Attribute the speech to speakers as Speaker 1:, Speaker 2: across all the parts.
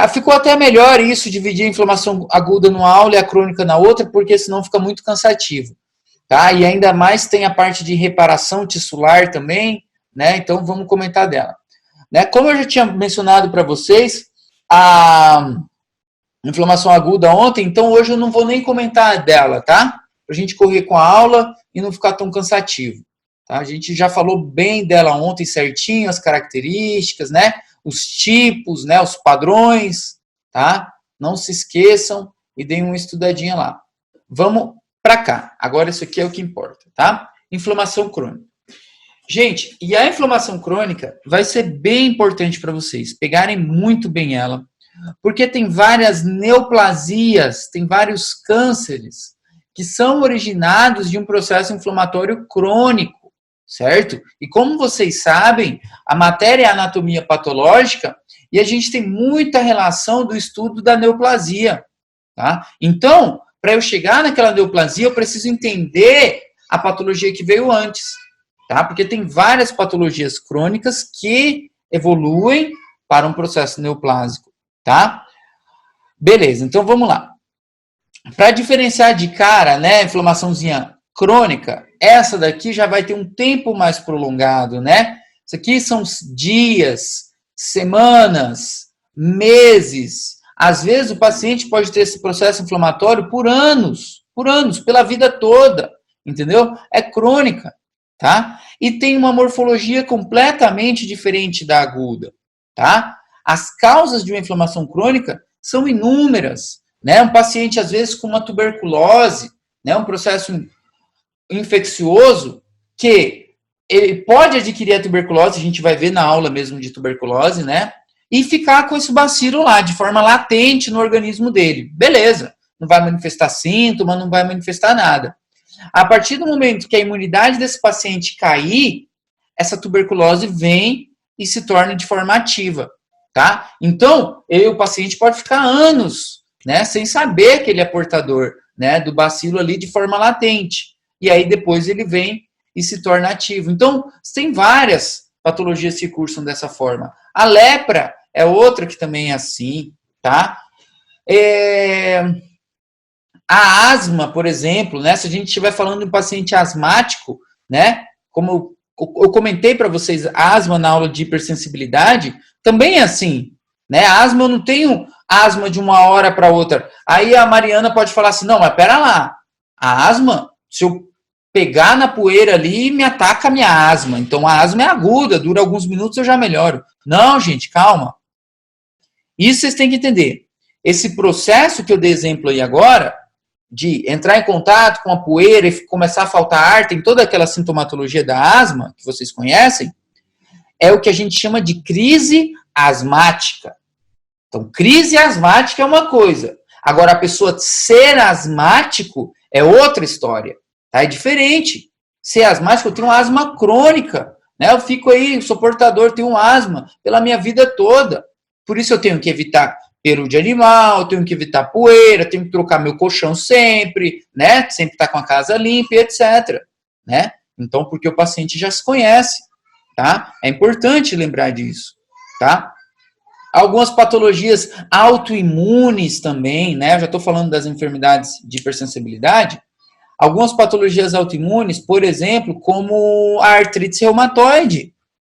Speaker 1: Ficou até melhor isso, dividir a inflamação aguda numa aula e a crônica na outra, porque senão fica muito cansativo. Tá? E ainda mais tem a parte de reparação tissular também, né? Então vamos comentar dela. Né? Como eu já tinha mencionado para vocês, a inflamação aguda ontem, então hoje eu não vou nem comentar dela, tá? Pra gente correr com a aula e não ficar tão cansativo. Tá? A gente já falou bem dela ontem certinho, as características, né? Os tipos, né? Os padrões, tá? Não se esqueçam e deem uma estudadinha lá. Vamos para cá. Agora isso aqui é o que importa, tá? Inflamação crônica. Gente, e a inflamação crônica vai ser bem importante para vocês pegarem muito bem ela, porque tem várias neoplasias, tem vários cânceres que são originados de um processo inflamatório crônico, certo? E como vocês sabem, a matéria é a anatomia patológica e a gente tem muita relação do estudo da neoplasia, tá? Então, para eu chegar naquela neoplasia, eu preciso entender a patologia que veio antes, tá? Porque tem várias patologias crônicas que evoluem para um processo neoplásico, tá? Beleza, então vamos lá. Para diferenciar de cara, né, inflamaçãozinha crônica, essa daqui já vai ter um tempo mais prolongado, né? Isso aqui são dias, semanas, meses. Às vezes o paciente pode ter esse processo inflamatório por anos, pela vida toda, entendeu? É crônica, tá? E tem uma morfologia completamente diferente da aguda, tá? As causas de uma inflamação crônica são inúmeras, né? Um paciente, às vezes, com uma tuberculose, né? Um processo infeccioso, que ele pode adquirir a tuberculose, a gente vai ver na aula mesmo de tuberculose, né? E ficar com esse bacilo lá, de forma latente no organismo dele. Beleza, não vai manifestar sintoma, não vai manifestar nada. A partir do momento que a imunidade desse paciente cair, essa tuberculose vem e se torna de forma ativa, tá? Então, o paciente pode ficar anos, né, sem saber que ele é portador, né, do bacilo ali de forma latente. E aí depois ele vem e se torna ativo. Então, tem várias patologias que cursam dessa forma. A lepra é outra que também é assim, tá? A asma, por exemplo, né? Se a gente estiver falando de um paciente asmático, né? Como eu comentei para vocês, asma na aula de hipersensibilidade, também é assim, né? A asma, eu não tenho asma de uma hora para outra. Aí a Mariana pode falar assim, não, mas pera lá, a asma, se eu pegar na poeira ali, me ataca a minha asma. Então a asma é aguda, dura alguns minutos, eu já melhoro. Não, gente, calma. Isso vocês têm que entender. Esse processo que eu dei exemplo aí agora, de entrar em contato com a poeira e começar a faltar ar, tem toda aquela sintomatologia da asma, que vocês conhecem, é o que a gente chama de crise asmática. Então, crise asmática é uma coisa. Agora, a pessoa ser asmático é outra história. Tá? É diferente. Ser asmático, eu tenho asma crônica. Né? Eu fico aí, sou portador, tenho asma pela minha vida toda. Por isso eu tenho que evitar pelo de animal, tenho que evitar poeira, tenho que trocar meu colchão sempre, né? Sempre estar com a casa limpa, etc. Né? Então, porque o paciente já se conhece, tá? É importante lembrar disso, tá? Algumas patologias autoimunes também, né? Eu já estou falando das enfermidades de hipersensibilidade. Algumas patologias autoimunes, por exemplo, como a artrite reumatoide,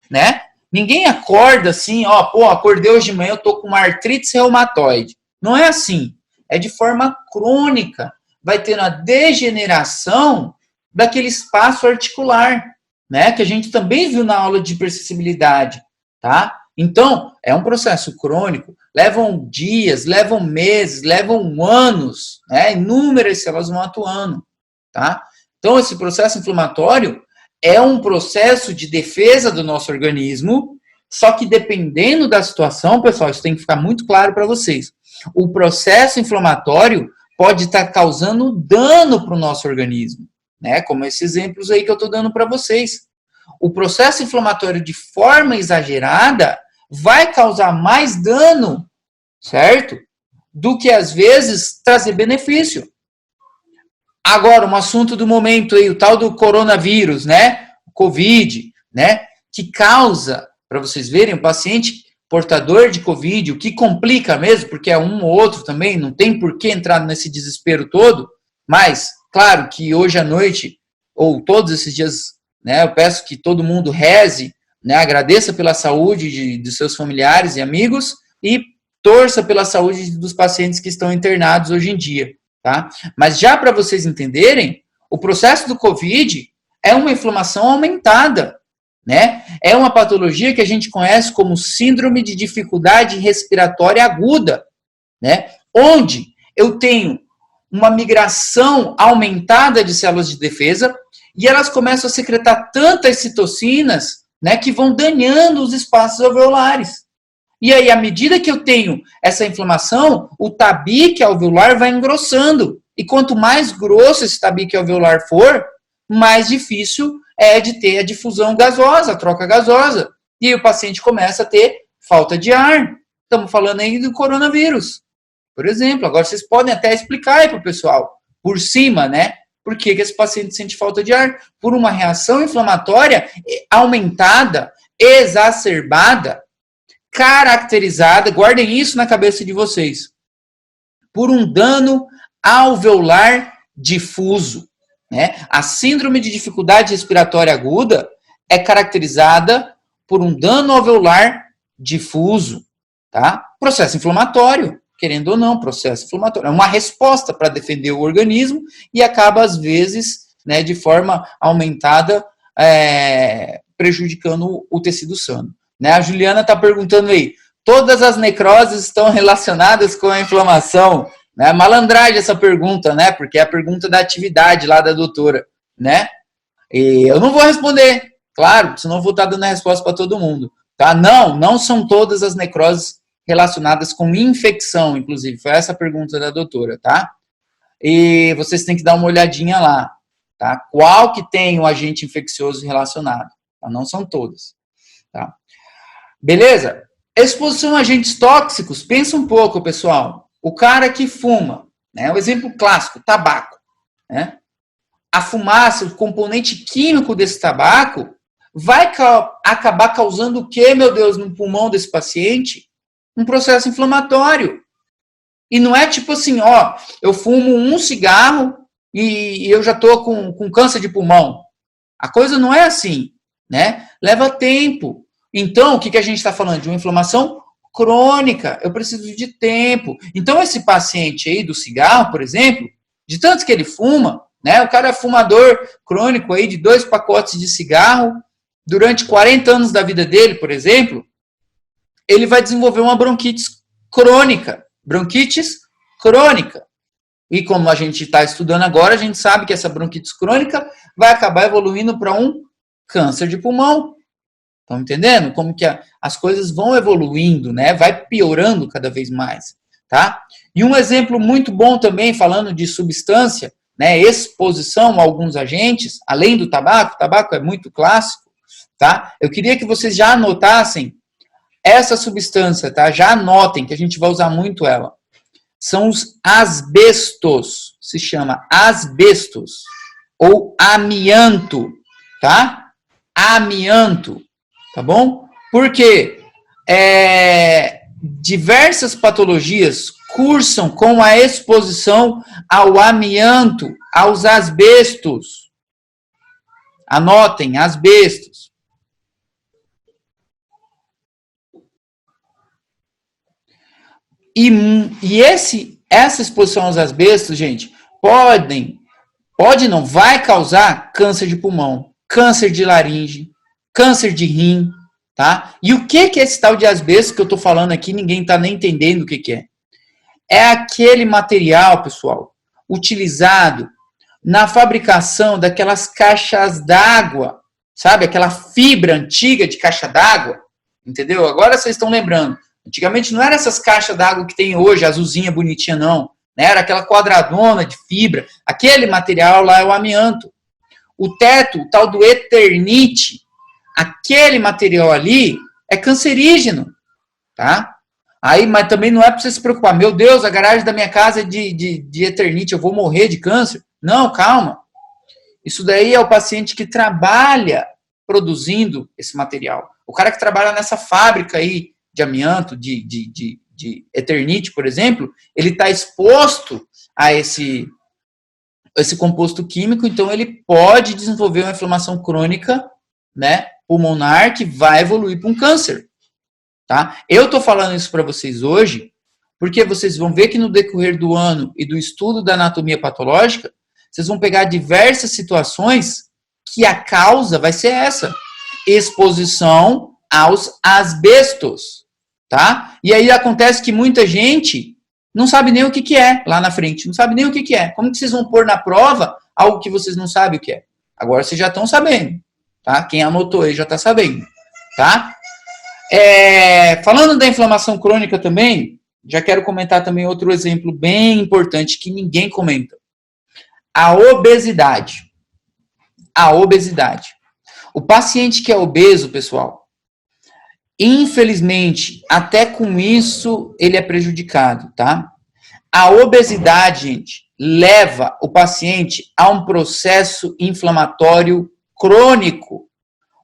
Speaker 1: né? Ninguém acorda assim, ó, pô, acordei hoje de manhã, eu tô com uma artrite reumatoide. Não é assim. É de forma crônica. Vai ter uma degeneração daquele espaço articular, né? Que a gente também viu na aula de hipersensibilidade, tá? Então, é um processo crônico. Levam dias, levam meses, levam anos, né? Inúmeras células vão atuando, tá? Então, esse processo inflamatório é um processo de defesa do nosso organismo, só que dependendo da situação, pessoal, isso tem que ficar muito claro para vocês. O processo inflamatório pode estar causando dano para o nosso organismo, né? Como esses exemplos aí que eu estou dando para vocês. O processo inflamatório de forma exagerada vai causar mais dano, certo? Do que, às vezes, trazer benefício. Agora, um assunto do momento aí, o tal do coronavírus, né? O Covid, né? Que causa, para vocês verem, o paciente portador de Covid, o que complica mesmo, porque é um ou outro também, não tem por que entrar nesse desespero todo, mas, claro que hoje à noite, ou todos esses dias, né, eu peço que todo mundo reze, né, agradeça pela saúde de seus familiares e amigos e torça pela saúde dos pacientes que estão internados hoje em dia, tá? Mas já para vocês entenderem, o processo do Covid é uma inflamação aumentada, né? É uma patologia que a gente conhece como síndrome de dificuldade respiratória aguda, né? Onde eu tenho uma migração aumentada de células de defesa e elas começam a secretar tantas citocinas, né, que vão daniando os espaços alveolares. E aí, à medida que eu tenho essa inflamação, o tabique alveolar vai engrossando. E quanto mais grosso esse tabique alveolar for, mais difícil é de ter a difusão gasosa, a troca gasosa. E aí o paciente começa a ter falta de ar. Estamos falando aí do coronavírus, por exemplo. Agora vocês podem até explicar aí para o pessoal, por cima, né? Por que esse paciente sente falta de ar? Por uma reação inflamatória aumentada, exacerbada, caracterizada, guardem isso na cabeça de vocês, por um dano alveolar difuso. Né? A síndrome de dificuldade respiratória aguda é caracterizada por um dano alveolar difuso. Tá? Processo inflamatório, querendo ou não, processo inflamatório. É uma resposta para defender o organismo e acaba, às vezes, né, de forma aumentada, prejudicando o tecido sano. Né? A Juliana está perguntando aí, todas as necroses estão relacionadas com a inflamação? Né? Malandragem essa pergunta, né? Porque é a pergunta da atividade lá da doutora, né? E eu não vou responder, claro, senão eu vou estar dando a resposta para todo mundo. Tá? Não são todas as necroses relacionadas com infecção, inclusive. Foi essa a pergunta da doutora, tá? E vocês têm que dar uma olhadinha lá, tá? Qual que tem o agente infeccioso relacionado? Tá? Não são todas, tá? Beleza? Exposição a agentes tóxicos, pensa um pouco, pessoal. O cara que fuma, né? O exemplo clássico, tabaco, né? A fumaça, o componente químico desse tabaco vai acabar causando o quê, meu Deus, no pulmão desse paciente? Um processo inflamatório. E não é tipo assim, ó, eu fumo um cigarro e eu já tô com câncer de pulmão. A coisa não é assim, né? Leva tempo. Então, o que a gente está falando? De uma inflamação crônica. Eu preciso de tempo. Então, esse paciente aí do cigarro, por exemplo, de tanto que ele fuma, né? O cara é fumador crônico aí de 2 pacotes de cigarro durante 40 anos da vida dele, por exemplo, ele vai desenvolver uma bronquite crônica. Bronquites crônica. E como a gente está estudando agora, a gente sabe que essa bronquite crônica vai acabar evoluindo para um câncer de pulmão. Estão entendendo? Como que as coisas vão evoluindo, né? Vai piorando cada vez mais, tá? E um exemplo muito bom também, falando de substância, né? Exposição a alguns agentes, além do tabaco, o tabaco é muito clássico, tá? Eu queria que vocês já anotassem essa substância, tá? Já anotem, que a gente vai usar muito ela. São os asbestos, se chama asbestos, ou amianto, tá? Amianto. Tá bom? Porque diversas patologias cursam com a exposição ao amianto, aos asbestos. Anotem, asbestos. E essa exposição aos asbestos, gente, vai causar câncer de pulmão, câncer de laringe, câncer de rim, tá? E o que é esse tal de asbesto que eu tô falando aqui, ninguém tá nem entendendo o que é. É aquele material, pessoal, utilizado na fabricação daquelas caixas d'água, sabe? Aquela fibra antiga de caixa d'água, entendeu? Agora vocês estão lembrando. Antigamente não era essas caixas d'água que tem hoje, azulzinha, bonitinha, não. Era aquela quadradona de fibra. Aquele material lá é o amianto. O teto, o tal do Eternit, aquele material ali é cancerígeno, tá? Aí, mas também não é para você se preocupar. Meu Deus, a garagem da minha casa é de Eternit, eu vou morrer de câncer. Não, calma. Isso daí é o paciente que trabalha produzindo esse material. O cara que trabalha nessa fábrica aí de amianto, de Eternit, por exemplo, ele está exposto a esse composto químico, então ele pode desenvolver uma inflamação crônica, né, pulmonar, que vai evoluir para um câncer. Tá? Eu estou falando isso para vocês hoje, porque vocês vão ver que no decorrer do ano e do estudo da anatomia patológica, vocês vão pegar diversas situações que a causa vai ser essa: exposição aos asbestos, tá? E aí acontece que muita gente não sabe nem o que é lá na frente, não sabe nem o que é. Como que vocês vão pôr na prova algo que vocês não sabem o que é? Agora vocês já estão sabendo, tá? Quem anotou aí já está sabendo, tá? Falando da inflamação crônica também, já quero comentar também outro exemplo bem importante que ninguém comenta. A obesidade. A obesidade. O paciente que é obeso, pessoal, infelizmente, até com isso, ele é prejudicado, tá? A obesidade, gente, leva o paciente a um processo inflamatório crônico.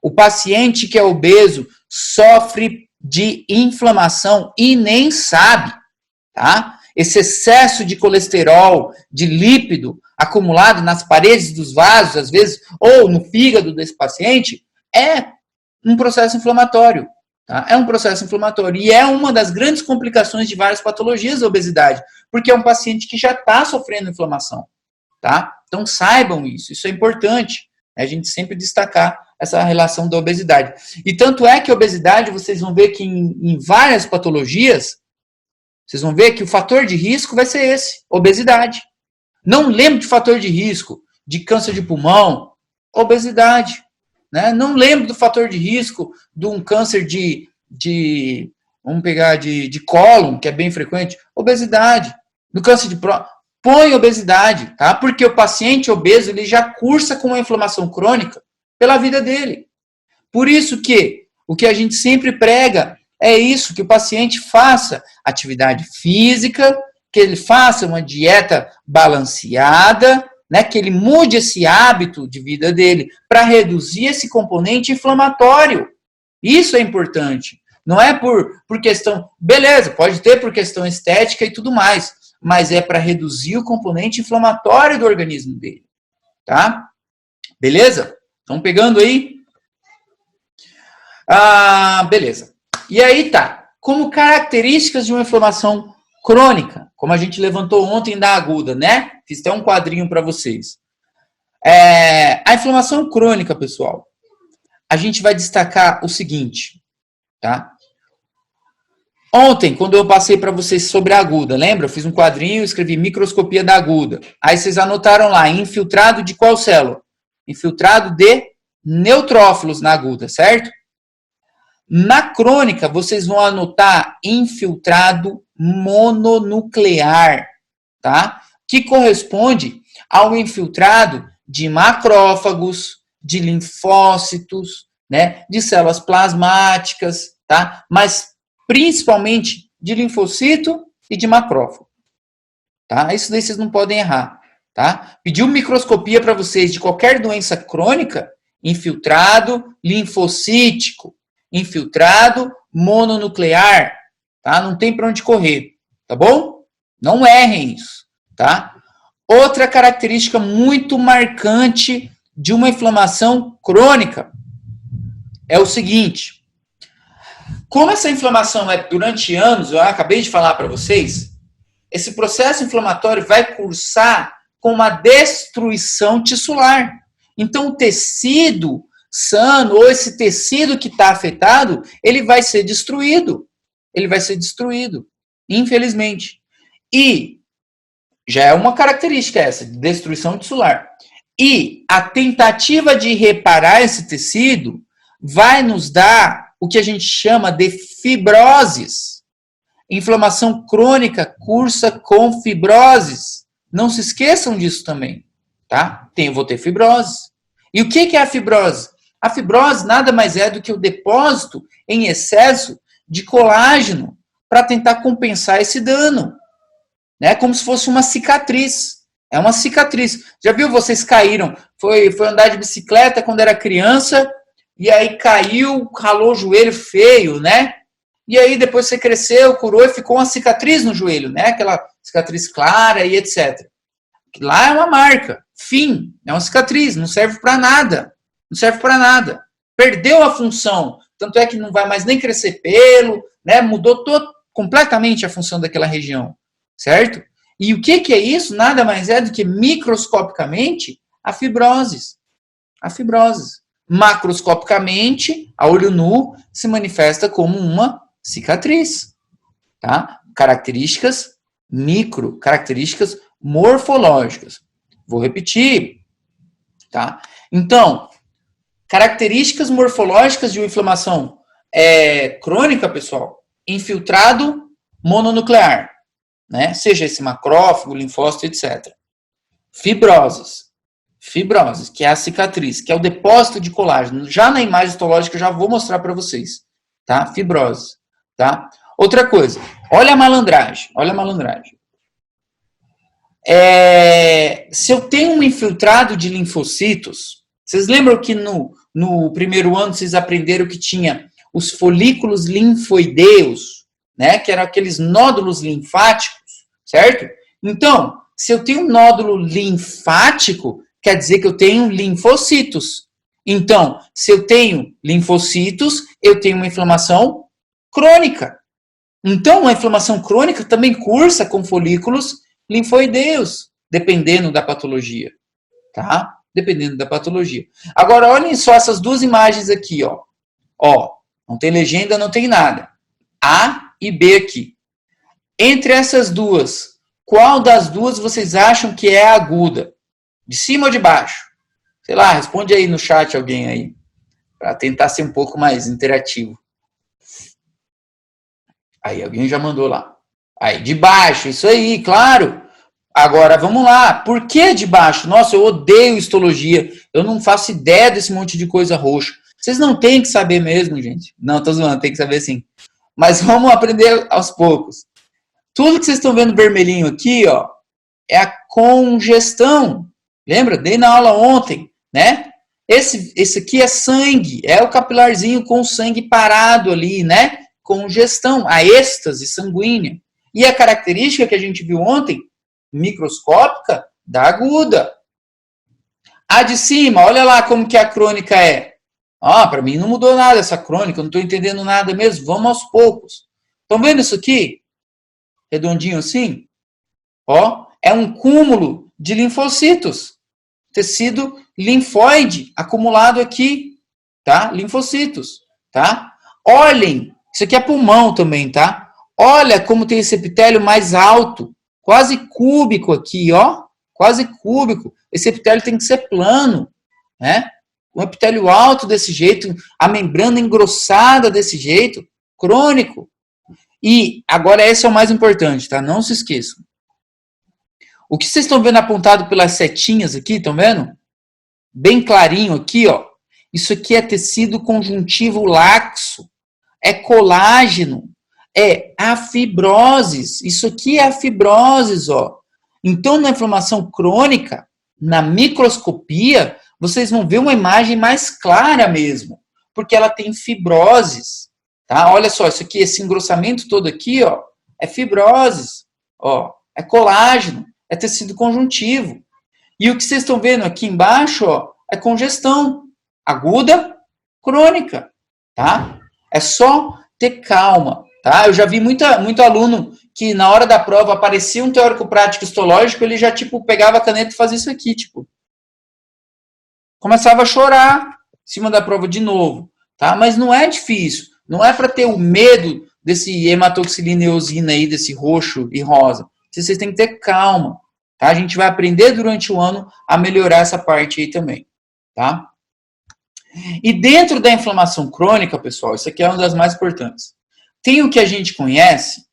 Speaker 1: O paciente que é obeso sofre de inflamação e nem sabe, tá? Esse excesso de colesterol, de lípido acumulado nas paredes dos vasos, às vezes, ou no fígado desse paciente, é um processo inflamatório. Tá? É um processo inflamatório. E é uma das grandes complicações de várias patologias da obesidade, porque é um paciente que já está sofrendo inflamação. Tá? Então saibam isso. Isso é importante, né? A gente sempre destacar essa relação da obesidade. E tanto é que a obesidade, vocês vão ver que em várias patologias, vocês vão ver que o fator de risco vai ser esse, obesidade. Não lembro de fator de risco de câncer de pulmão, obesidade. Né? Não lembro do fator de risco de um câncer vamos pegar de cólon, que é bem frequente, obesidade. No câncer de próstata, põe obesidade, tá? Porque o paciente obeso, ele já cursa com uma inflamação crônica pela vida dele. Por isso que o que a gente sempre prega é isso, que o paciente faça atividade física, que ele faça uma dieta balanceada, né, que ele mude esse hábito de vida dele para reduzir esse componente inflamatório. Isso é importante. Não é por questão... Beleza, pode ter por questão estética e tudo mais, mas é para reduzir o componente inflamatório do organismo dele. Tá? Beleza? Estão pegando aí? Beleza. E aí tá. Como características de uma inflamação crônica, como a gente levantou ontem da aguda, né? Fiz até um quadrinho para vocês. A inflamação crônica, pessoal, a gente vai destacar o seguinte, tá? Ontem, quando eu passei para vocês sobre a aguda, lembra? Eu fiz um quadrinho, escrevi microscopia da aguda. Aí vocês anotaram lá, infiltrado de qual célula? Infiltrado de neutrófilos na aguda, certo? Na crônica, vocês vão anotar infiltrado mononuclear, tá? Que corresponde ao infiltrado de macrófagos, de linfócitos, né? De células plasmáticas, tá? Mas principalmente de linfocito e de macrófago, tá? Isso daí vocês não podem errar, tá? Pediu microscopia para vocês de qualquer doença crônica, infiltrado linfocítico, infiltrado mononuclear, tá? Não tem para onde correr, tá bom? Não errem isso, tá? Outra característica muito marcante de uma inflamação crônica é o seguinte: como essa inflamação é durante anos, eu acabei de falar para vocês, esse processo inflamatório vai cursar com uma destruição tissular. Então, o tecido sano, ou esse tecido que está afetado, ele vai ser destruído. Ele vai ser destruído, infelizmente. E já é uma característica essa, de destruição tissular. E a tentativa de reparar esse tecido vai nos dar o que a gente chama de fibroses. Inflamação crônica cursa com fibroses. Não se esqueçam disso também, tá? Vou ter fibrose. E o que é a fibrose? A fibrose nada mais é do que o depósito em excesso de colágeno para tentar compensar esse dano. Né? Como se fosse uma cicatriz. É uma cicatriz. Já viu, vocês caíram? Foi andar de bicicleta quando era criança, e aí caiu, ralou o joelho feio, né? e aí depois você cresceu, curou e ficou uma cicatriz no joelho, né? Aquela cicatriz clara e etc. Lá é uma marca, fim, é uma cicatriz, não serve para nada, não serve para nada. Perdeu a função, tanto é que não vai mais nem crescer pelo, né? Mudou completamente a função daquela região, certo? E o que é isso? Nada mais é do que microscopicamente a fibrose. A fibrose. Macroscopicamente, a olho nu, se manifesta como uma cicatriz. Tá? Características características morfológicas. Vou repetir. Tá? Então, características morfológicas de uma inflamação crônica, pessoal, infiltrado mononuclear, né? Seja esse macrófago, linfócito, etc. Fibroses, que é a cicatriz, que é o depósito de colágeno. Já na imagem histológica eu já vou mostrar para vocês, tá? Fibrose, tá? Outra coisa, olha a malandragem. Se eu tenho um infiltrado de linfocitos, vocês lembram que no primeiro ano vocês aprenderam que tinha os folículos linfoideus, né? Que eram aqueles nódulos linfáticos, certo? Então, se eu tenho um nódulo linfático, quer dizer que eu tenho linfocitos. Então, se eu tenho linfocitos, eu tenho uma inflamação crônica. Então, uma inflamação crônica também cursa com folículos linfoideus, dependendo da patologia, tá? Dependendo da patologia. Agora, olhem só essas duas imagens aqui, ó. Ó, não tem legenda, não tem nada. A e B aqui. Entre essas duas, qual das duas vocês acham que é aguda? De cima ou de baixo? Sei lá, responde aí no chat alguém aí, para tentar ser um pouco mais interativo. Aí, alguém já mandou lá. Aí, de baixo, isso aí, claro. Agora, vamos lá. Por que de baixo? Nossa, eu odeio histologia. Eu não faço ideia desse monte de coisa roxa. Vocês não têm que saber mesmo, gente. Não, tô zoando, tem que saber sim. Mas vamos aprender aos poucos. Tudo que vocês estão vendo vermelhinho aqui, ó, é a congestão. Lembra? Dei na aula ontem, né? Esse aqui é sangue, é o capilarzinho com o sangue parado ali, né? Congestão, a êxtase sanguínea. E a característica que a gente viu ontem, microscópica, da aguda. A de cima, olha lá como que a crônica é. Para mim não mudou nada essa crônica, eu não estou entendendo nada mesmo. Vamos aos poucos. Estão vendo isso aqui? Redondinho assim? Ó, é um cúmulo de linfocitos. Tecido linfóide acumulado aqui, tá? Linfocitos, tá? Olhem, isso aqui é pulmão também, tá? Olha como tem esse epitélio mais alto, quase cúbico aqui, ó. Quase cúbico. Esse epitélio tem que ser plano, né? Um epitélio alto desse jeito, a membrana engrossada desse jeito, crônico. E agora esse é o mais importante, tá? Não se esqueçam. O que vocês estão vendo apontado pelas setinhas aqui, estão vendo? Bem clarinho aqui, ó. Isso aqui é tecido conjuntivo laxo, é colágeno, é a fibroses. Isso aqui é a fibroses, ó. Então, na inflamação crônica, na microscopia, vocês vão ver uma imagem mais clara mesmo, porque ela tem fibroses, tá? Olha só, isso aqui, esse engrossamento todo aqui, ó, é fibroses, ó, é colágeno, é tecido conjuntivo. E o que vocês estão vendo aqui embaixo, ó, é congestão aguda, crônica, tá? É só ter calma, tá? Eu já vi muito aluno que na hora da prova aparecia um teórico prático histológico, ele já, tipo, pegava a caneta e fazia isso aqui, tipo. Começava a chorar em cima da prova de novo, tá? Mas não é difícil, não é para ter o medo desse hematoxilina e eosina aí, desse roxo e rosa. Vocês têm que ter calma, tá? A gente vai aprender durante o ano a melhorar essa parte aí também, tá? E dentro da inflamação crônica, pessoal, isso aqui é uma das mais importantes. Tem o que a gente conhece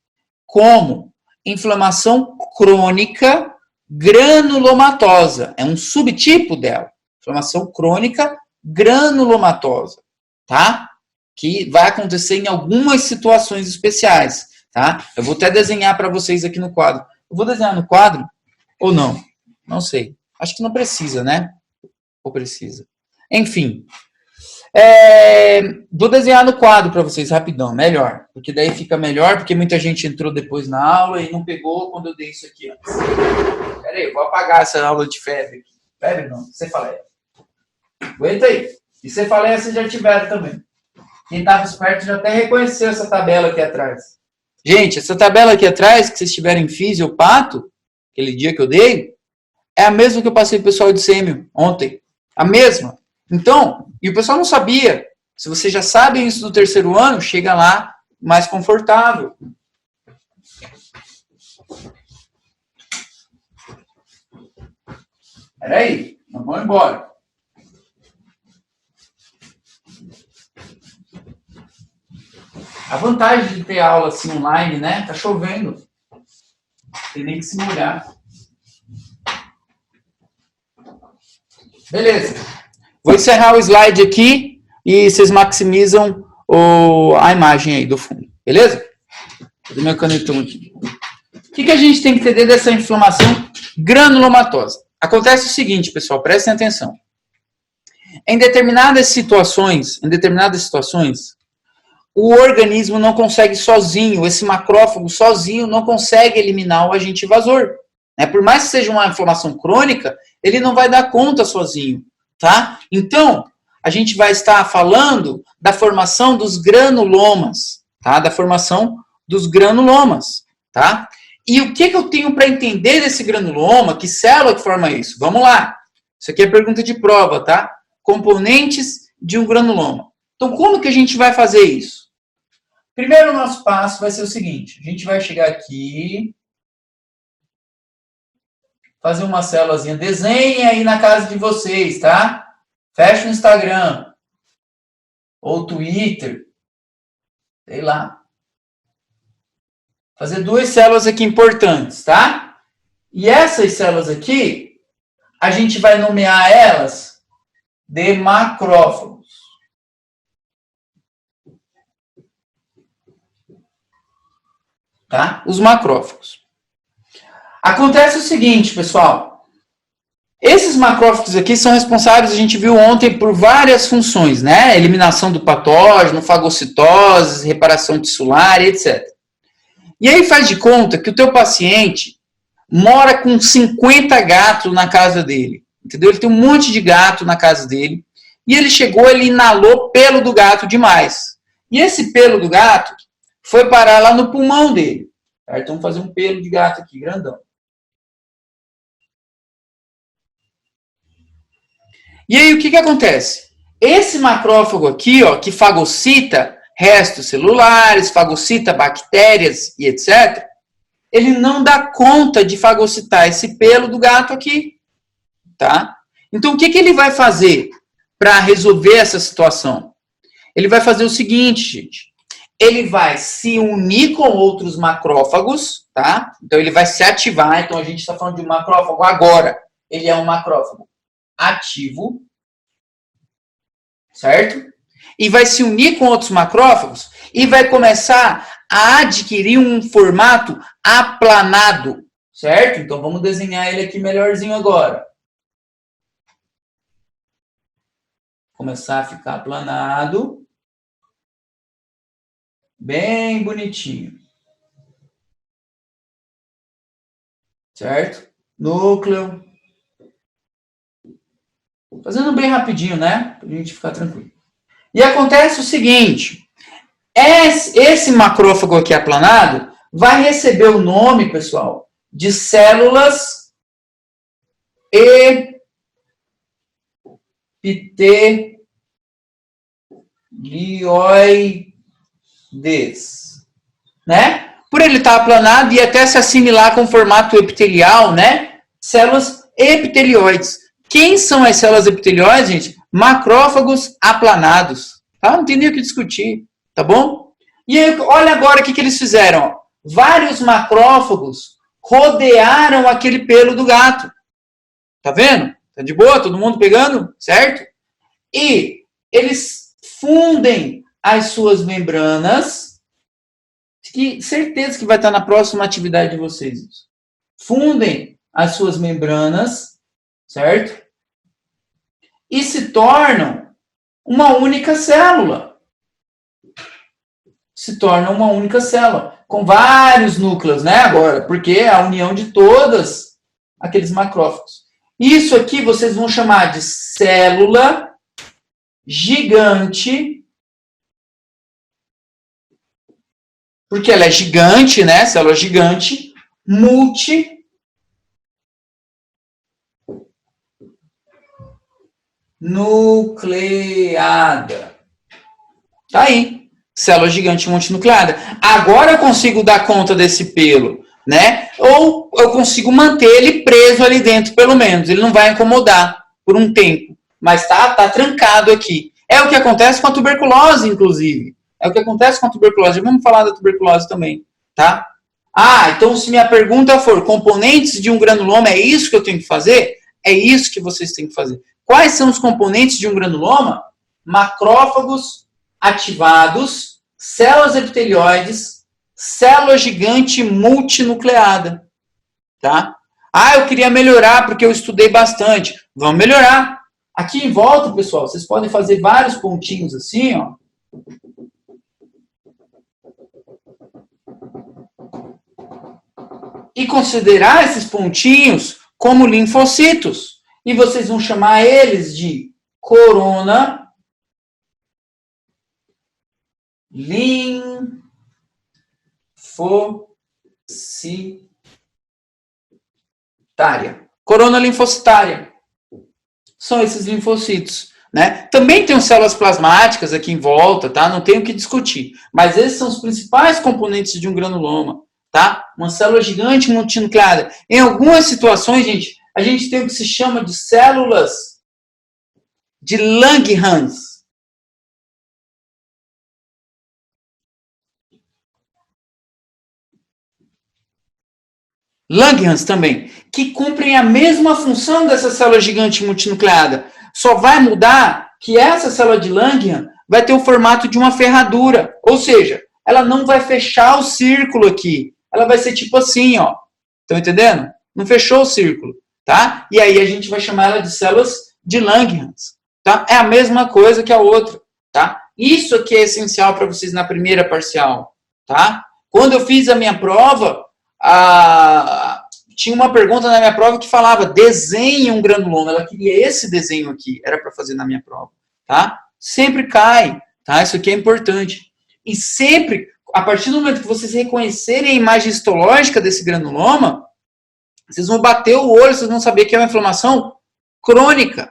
Speaker 1: como inflamação crônica granulomatosa. É um subtipo dela. Inflamação crônica granulomatosa, tá? Que vai acontecer em algumas situações especiais, tá? Eu vou até desenhar para vocês aqui no quadro. Eu vou desenhar no quadro ou não? Não sei. Acho que não precisa, né? Ou precisa? Enfim. Vou desenhar no quadro para vocês rapidão, melhor. Porque daí fica melhor, porque muita gente entrou depois na aula e não pegou quando eu dei isso aqui antes. Pera aí, eu vou apagar essa aula de febre. Febre não, cefaleia. Aguenta aí. E cefaleia vocês já tiveram também. Quem estava esperto já até reconheceu essa tabela aqui atrás. Gente, essa tabela aqui atrás, que vocês tiveram em físio ou pato, aquele dia que eu dei, é a mesma que eu passei pro pessoal de sêmio ontem. A mesma. Então, e o pessoal não sabia. Se vocês já sabem isso do terceiro ano, chega lá mais confortável. Peraí, não vamos embora. A vantagem de ter aula assim online, né? Tá chovendo. Tem nem que se molhar. Beleza. Vou encerrar o slide aqui e vocês maximizam a imagem aí do fundo. Beleza? Vou fazer meu canetão aqui. O que a gente tem que entender dessa inflamação granulomatosa? Acontece o seguinte, pessoal, prestem atenção. Em determinadas situações, o organismo não consegue sozinho, esse macrófago sozinho não consegue eliminar o agente invasor. Por mais que seja uma inflamação crônica, ele não vai dar conta sozinho, tá? Então, a gente vai estar falando da formação dos granulomas, tá? Da formação dos granulomas, tá? E o que eu tenho para entender desse granuloma? Que célula que forma isso? Vamos lá. Isso aqui é pergunta de prova, tá? Componentes de um granuloma. Então, como que a gente vai fazer isso? Primeiro, o nosso passo vai ser o seguinte. A gente vai chegar aqui, fazer uma célulazinha. Desenhe aí na casa de vocês, tá? Fecha o Instagram. Ou Twitter. Sei lá. Fazer duas células aqui importantes, tá? E essas células aqui, a gente vai nomear elas de macrófagos. Tá? Os macrófagos. Acontece o seguinte, pessoal. Esses macrófagos aqui são responsáveis, a gente viu ontem, por várias funções, né? Eliminação do patógeno, fagocitose, reparação tissular, etc. E aí faz de conta que o teu paciente mora com 50 gatos na casa dele. Entendeu? Ele tem um monte de gato na casa dele. E ele chegou, ele inalou pelo do gato demais. E esse pelo do gato foi parar lá no pulmão dele. Certo? Vamos fazer um pelo de gato aqui, grandão. E aí, o que acontece? Esse macrófago aqui, ó, que fagocita restos celulares, fagocita bactérias e etc., ele não dá conta de fagocitar esse pelo do gato aqui. Tá? Então, o que ele vai fazer para resolver essa situação? Ele vai fazer o seguinte, gente. Ele vai se unir com outros macrófagos, tá? Então, ele vai se ativar. Então, a gente está falando de um macrófago agora. Ele é um macrófago ativo, certo? E vai se unir com outros macrófagos e vai começar a adquirir um formato aplanado, certo? Então, vamos desenhar ele aqui melhorzinho agora. Começar a ficar aplanado. Bem bonitinho. Certo? Núcleo. Fazendo bem rapidinho, né? Pra gente ficar tranquilo. E acontece o seguinte. Esse macrófago aqui aplanado vai receber o nome, pessoal, de células epitelioides, né? Por ele estar aplanado e até se assimilar com o formato epitelial, né? Células epitelioides. Quem são as células epitelioides, gente? Macrófagos aplanados. Tá? Não tem nem o que discutir, tá bom? E aí, olha agora o que eles fizeram. Vários macrófagos rodearam aquele pelo do gato. Tá vendo? Tá de boa? Todo mundo pegando? Certo? E eles fundem as suas membranas, que certeza que vai estar na próxima atividade de vocês. Fundem as suas membranas, certo? E se tornam uma única célula. Se torna uma única célula, com vários núcleos, né, agora, porque é a união de todas aqueles macrófagos. Isso aqui vocês vão chamar de célula gigante, porque ela é gigante, né, célula gigante, multinucleada. Tá aí. Célula gigante multinucleada. Agora eu consigo dar conta desse pelo, né? Ou eu consigo manter ele preso ali dentro, pelo menos. Ele não vai incomodar por um tempo. Mas tá trancado aqui. É o que acontece com a tuberculose, inclusive. É o que acontece com a tuberculose. Vamos falar da tuberculose também, tá? Ah, então se minha pergunta for componentes de um granuloma, é isso que eu tenho que fazer? É isso que vocês têm que fazer. Quais são os componentes de um granuloma? Macrófagos ativados, células epitelioides, célula gigante multinucleada, tá? Ah, eu queria melhorar porque eu estudei bastante. Vamos melhorar. Aqui em volta, pessoal, vocês podem fazer vários pontinhos assim, ó. E considerar esses pontinhos como linfocitos. E vocês vão chamar eles de corona linfocitária. Corona linfocitária. São esses linfocitos, né? Também tem células plasmáticas aqui em volta, tá? Não tenho o que discutir. Mas esses são os principais componentes de um granuloma, tá? Uma célula gigante multinucleada. Em algumas situações, gente, a gente tem o que se chama de células de Langerhans. Langerhans também, que cumprem a mesma função dessa célula gigante multinucleada. Só vai mudar que essa célula de Langerhans vai ter o formato de uma ferradura. Ou seja, ela não vai fechar o círculo aqui. Ela vai ser tipo assim, ó. Estão entendendo? Não fechou o círculo, tá? E aí a gente vai chamar ela de células de Langerhans, tá? É a mesma coisa que a outra, tá? Isso aqui é essencial para vocês na primeira parcial, tá? Quando eu fiz a minha prova, tinha uma pergunta na minha prova que falava desenhe um granuloma. Ela queria esse desenho aqui, era para fazer na minha prova, tá? Sempre cai, tá? Isso aqui é importante. E sempre, a partir do momento que vocês reconhecerem a imagem histológica desse granuloma, vocês vão bater o olho, vocês vão saber que é uma inflamação crônica,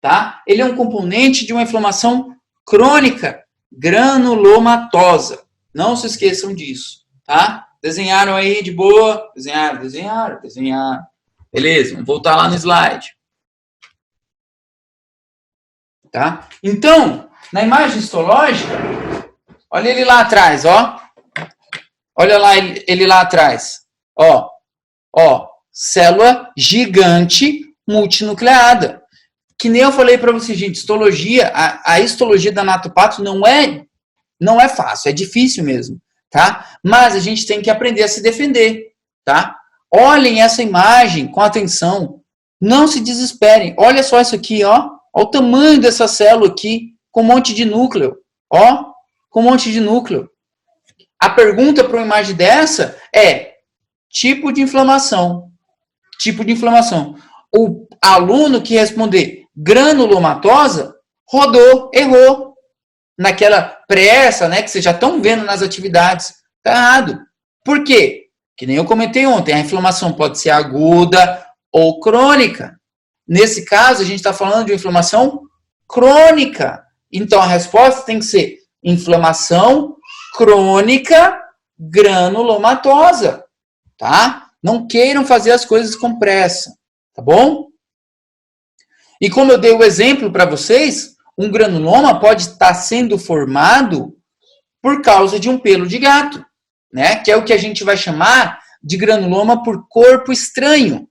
Speaker 1: tá? Ele é um componente de uma inflamação crônica, granulomatosa. Não se esqueçam disso, tá? Desenharam aí de boa? Desenharam. Beleza, vamos voltar lá no slide. Tá? Então, na imagem histológica, olha ele lá atrás, ó. Olha lá ele lá atrás. Ó, célula gigante multinucleada. Que nem eu falei para vocês, gente, histologia, a histologia da Natopato não é fácil, é difícil mesmo. Tá? Mas a gente tem que aprender a se defender, tá? Olhem essa imagem com atenção, não se desesperem. Olha só isso aqui, ó. Olha o tamanho dessa célula aqui, com um monte de núcleo, ó, com um monte de núcleo. A pergunta para uma imagem dessa é tipo de inflamação. Tipo de inflamação. O aluno que responder granulomatosa rodou, errou. Naquela pressa, né, que vocês já estão vendo nas atividades. Está errado. Por quê? Que nem eu comentei ontem, a inflamação pode ser aguda ou crônica. Nesse caso, a gente está falando de uma inflamação crônica. Então, a resposta tem que ser inflamação crônica granulomatosa. Tá? Não queiram fazer as coisas com pressa. Tá bom? E como eu dei o exemplo para vocês, um granuloma pode estar sendo formado por causa de um pelo de gato, né? Que é o que a gente vai chamar de granuloma por corpo estranho,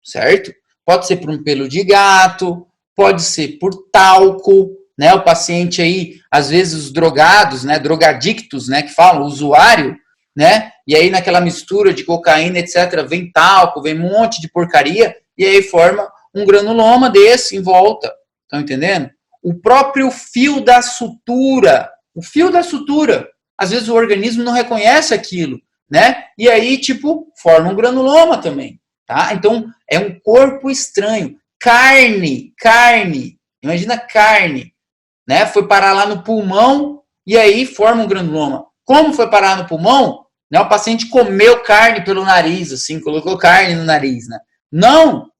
Speaker 1: certo? Pode ser por um pelo de gato, pode ser por talco, né? O paciente aí, às vezes os drogados, né? Drogadictos, né? Que falam, usuário, né? E aí naquela mistura de cocaína, etc., vem talco, vem um monte de porcaria, e aí forma um granuloma desse em volta, estão entendendo? o próprio fio da sutura. O fio da sutura. Às vezes o organismo não reconhece aquilo, né? E aí, tipo, forma um granuloma também, tá? Então, é um corpo estranho. Carne. Imagina carne, né? Foi parar lá no pulmão e aí forma um granuloma. Como foi parar no pulmão? Né? O paciente comeu carne pelo nariz, assim, colocou carne no nariz, né? Não!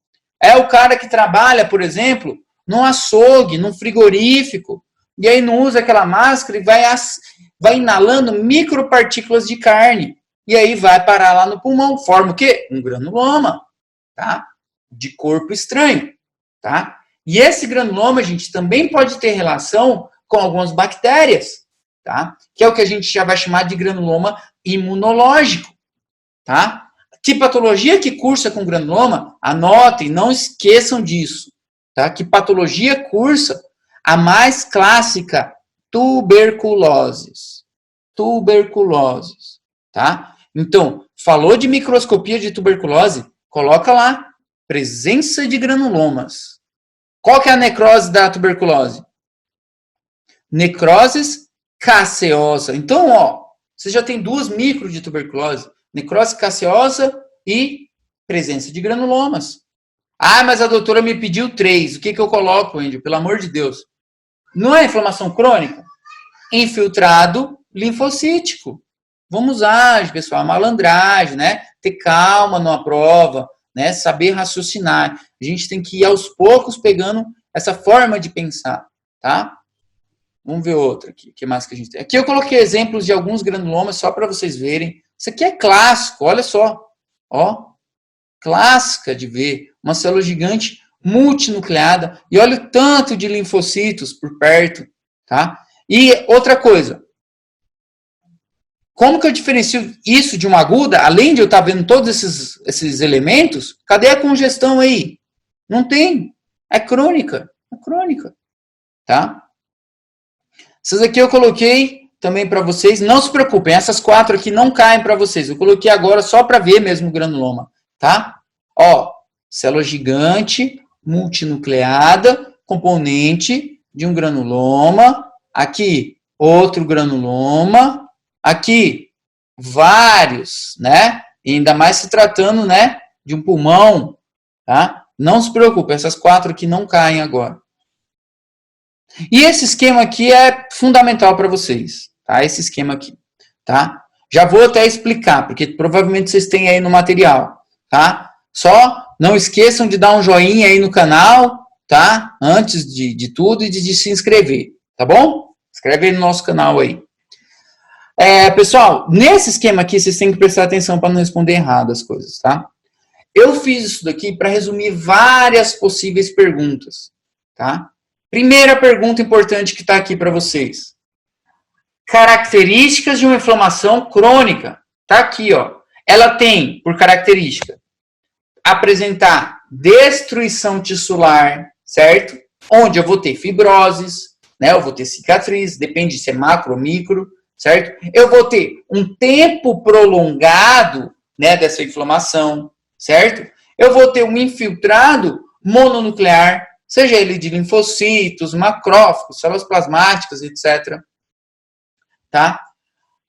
Speaker 1: É o cara que trabalha, por exemplo, num açougue, num frigorífico, e aí não usa aquela máscara e vai inalando micropartículas de carne. E aí vai parar lá no pulmão. Forma o quê? Um granuloma, tá? De corpo estranho, tá? E esse granuloma, gente, também pode ter relação com algumas bactérias, tá? Que é o que a gente já vai chamar de granuloma imunológico, tá? Que patologia que cursa com granuloma? Anotem, não esqueçam disso, tá? Que patologia cursa? A mais clássica, tuberculoses, tá? Então, falou de microscopia de tuberculose, coloca lá, presença de granulomas. Qual que é a necrose da tuberculose? Necrose caseosa. Então, ó, você já tem duas micro de tuberculose, necrose caseosa e presença de granulomas. Ah, mas a doutora me pediu 3. O que eu coloco, Índio? Pelo amor de Deus. Não é inflamação crônica? Infiltrado linfocítico. Vamos usar, pessoal, malandragem, né? Ter calma numa prova, né? Saber raciocinar. A gente tem que ir aos poucos pegando essa forma de pensar, tá? Vamos ver outra aqui. O que mais que a gente tem? Aqui eu coloquei exemplos de alguns granulomas só para vocês verem. Isso aqui é clássico, olha só. Ó, clássica de ver. Uma célula gigante multinucleada. E olha o tanto de linfocitos por perto, tá? E outra coisa. Como que eu diferencio isso de uma aguda? Além de eu estar vendo todos esses elementos, cadê a congestão aí? Não tem. É crônica. É crônica. Tá? Essas aqui eu coloquei também para vocês. Não se preocupem, essas 4 aqui não caem para vocês. Eu coloquei agora só para ver mesmo o granuloma. Tá? Ó, célula gigante, multinucleada, componente de um granuloma. Aqui, outro granuloma. Aqui, vários, né? E ainda mais se tratando, né, de um pulmão, tá? Não se preocupe, essas 4 aqui não caem agora. E esse esquema aqui é fundamental para vocês, tá? Esse esquema aqui, tá? Já vou até explicar, porque provavelmente vocês têm aí no material, tá? Só não esqueçam de dar um joinha aí no canal, tá? Antes de tudo e de se inscrever, tá bom? Inscreve aí no nosso canal aí. Pessoal, nesse esquema aqui, vocês têm que prestar atenção para não responder errado as coisas, tá? Eu fiz isso daqui para resumir várias possíveis perguntas, tá? Primeira pergunta importante que está aqui para vocês. Características de uma inflamação crônica. Tá aqui, ó. Ela tem, por característica, apresentar destruição tissular, certo? Onde eu vou ter fibroses, né? Eu vou ter cicatriz, depende se é macro ou micro, certo? Eu vou ter um tempo prolongado, né, dessa inflamação, certo? Eu vou ter um infiltrado mononuclear, seja ele de linfocitos, macrófagos, células plasmáticas, etc. Tá?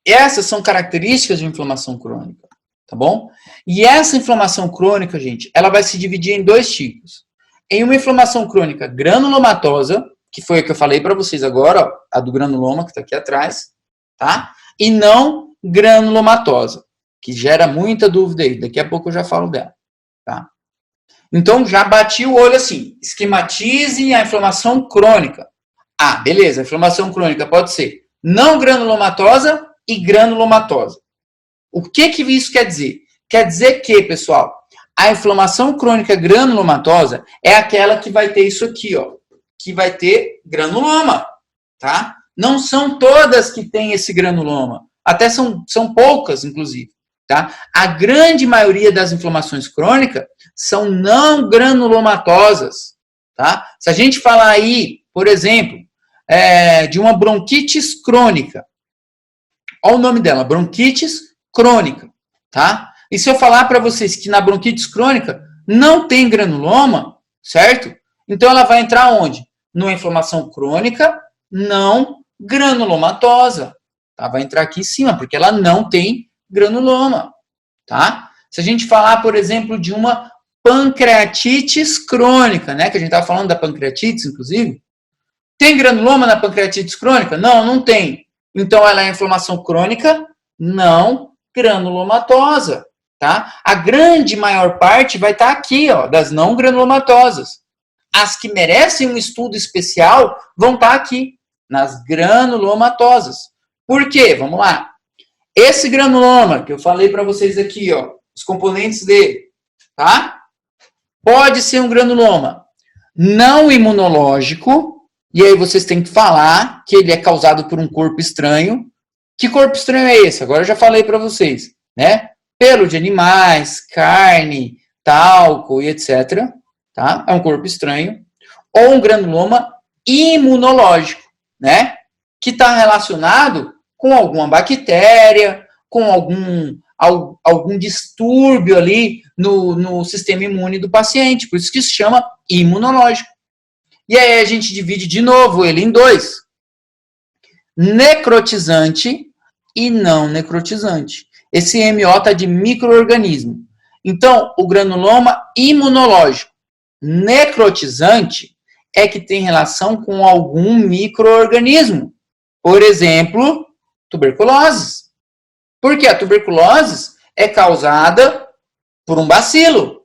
Speaker 1: Essas são características de inflamação crônica, tá bom? E essa inflamação crônica, gente, ela vai se dividir em 2 tipos. Em uma inflamação crônica granulomatosa, que foi a que eu falei para vocês agora, ó, a do granuloma que está aqui atrás, tá? E não granulomatosa, que gera muita dúvida aí. Daqui a pouco eu já falo dela, tá? Então, já bati o olho assim. Esquematize a inflamação crônica. Ah, beleza. A inflamação crônica pode ser não granulomatosa e granulomatosa. O que isso quer dizer? Quer dizer que, pessoal, a inflamação crônica granulomatosa é aquela que vai ter isso aqui, ó. Que vai ter granuloma, tá? Não são todas que têm esse granuloma. Até são poucas, inclusive. Tá? A grande maioria das inflamações crônicas são não granulomatosas. Tá? Se a gente falar aí, por exemplo, de uma bronquites crônica, olha o nome dela, bronquites crônica. Tá? E se eu falar para vocês que na bronquites crônica não tem granuloma, certo? Então ela vai entrar onde? numa inflamação crônica não granulomatosa. Tá? Vai entrar aqui em cima, porque ela não tem granuloma. Tá? Se a gente falar, por exemplo, de uma pancreatites crônica, né? Que a gente estava falando da pancreatite, inclusive. Tem granuloma na pancreatite crônica? Não, não tem. Então, ela é inflamação crônica não granulomatosa. Tá? A grande maior parte vai estar aqui, ó, das não granulomatosas. As que merecem um estudo especial vão estar aqui, nas granulomatosas. Por quê? Vamos lá. Esse granuloma que eu falei para vocês aqui, ó, os componentes dele, tá? Pode ser um granuloma não imunológico, e aí vocês têm que falar que ele é causado por um corpo estranho. Que corpo estranho é esse? Agora eu já falei para vocês, né? Pelo de animais, carne, talco e etc. Tá? É um corpo estranho. Ou um granuloma imunológico, né? Que está relacionado com alguma bactéria, com algum distúrbio ali no sistema imune do paciente. Por isso que se chama imunológico. E aí a gente divide de novo ele em dois. Necrotizante e não necrotizante. Esse MO está de micro-organismo. Então, o granuloma imunológico necrotizante é que tem relação com algum micro-organismo. Por exemplo, tuberculose. Porque a tuberculose é causada por um bacilo.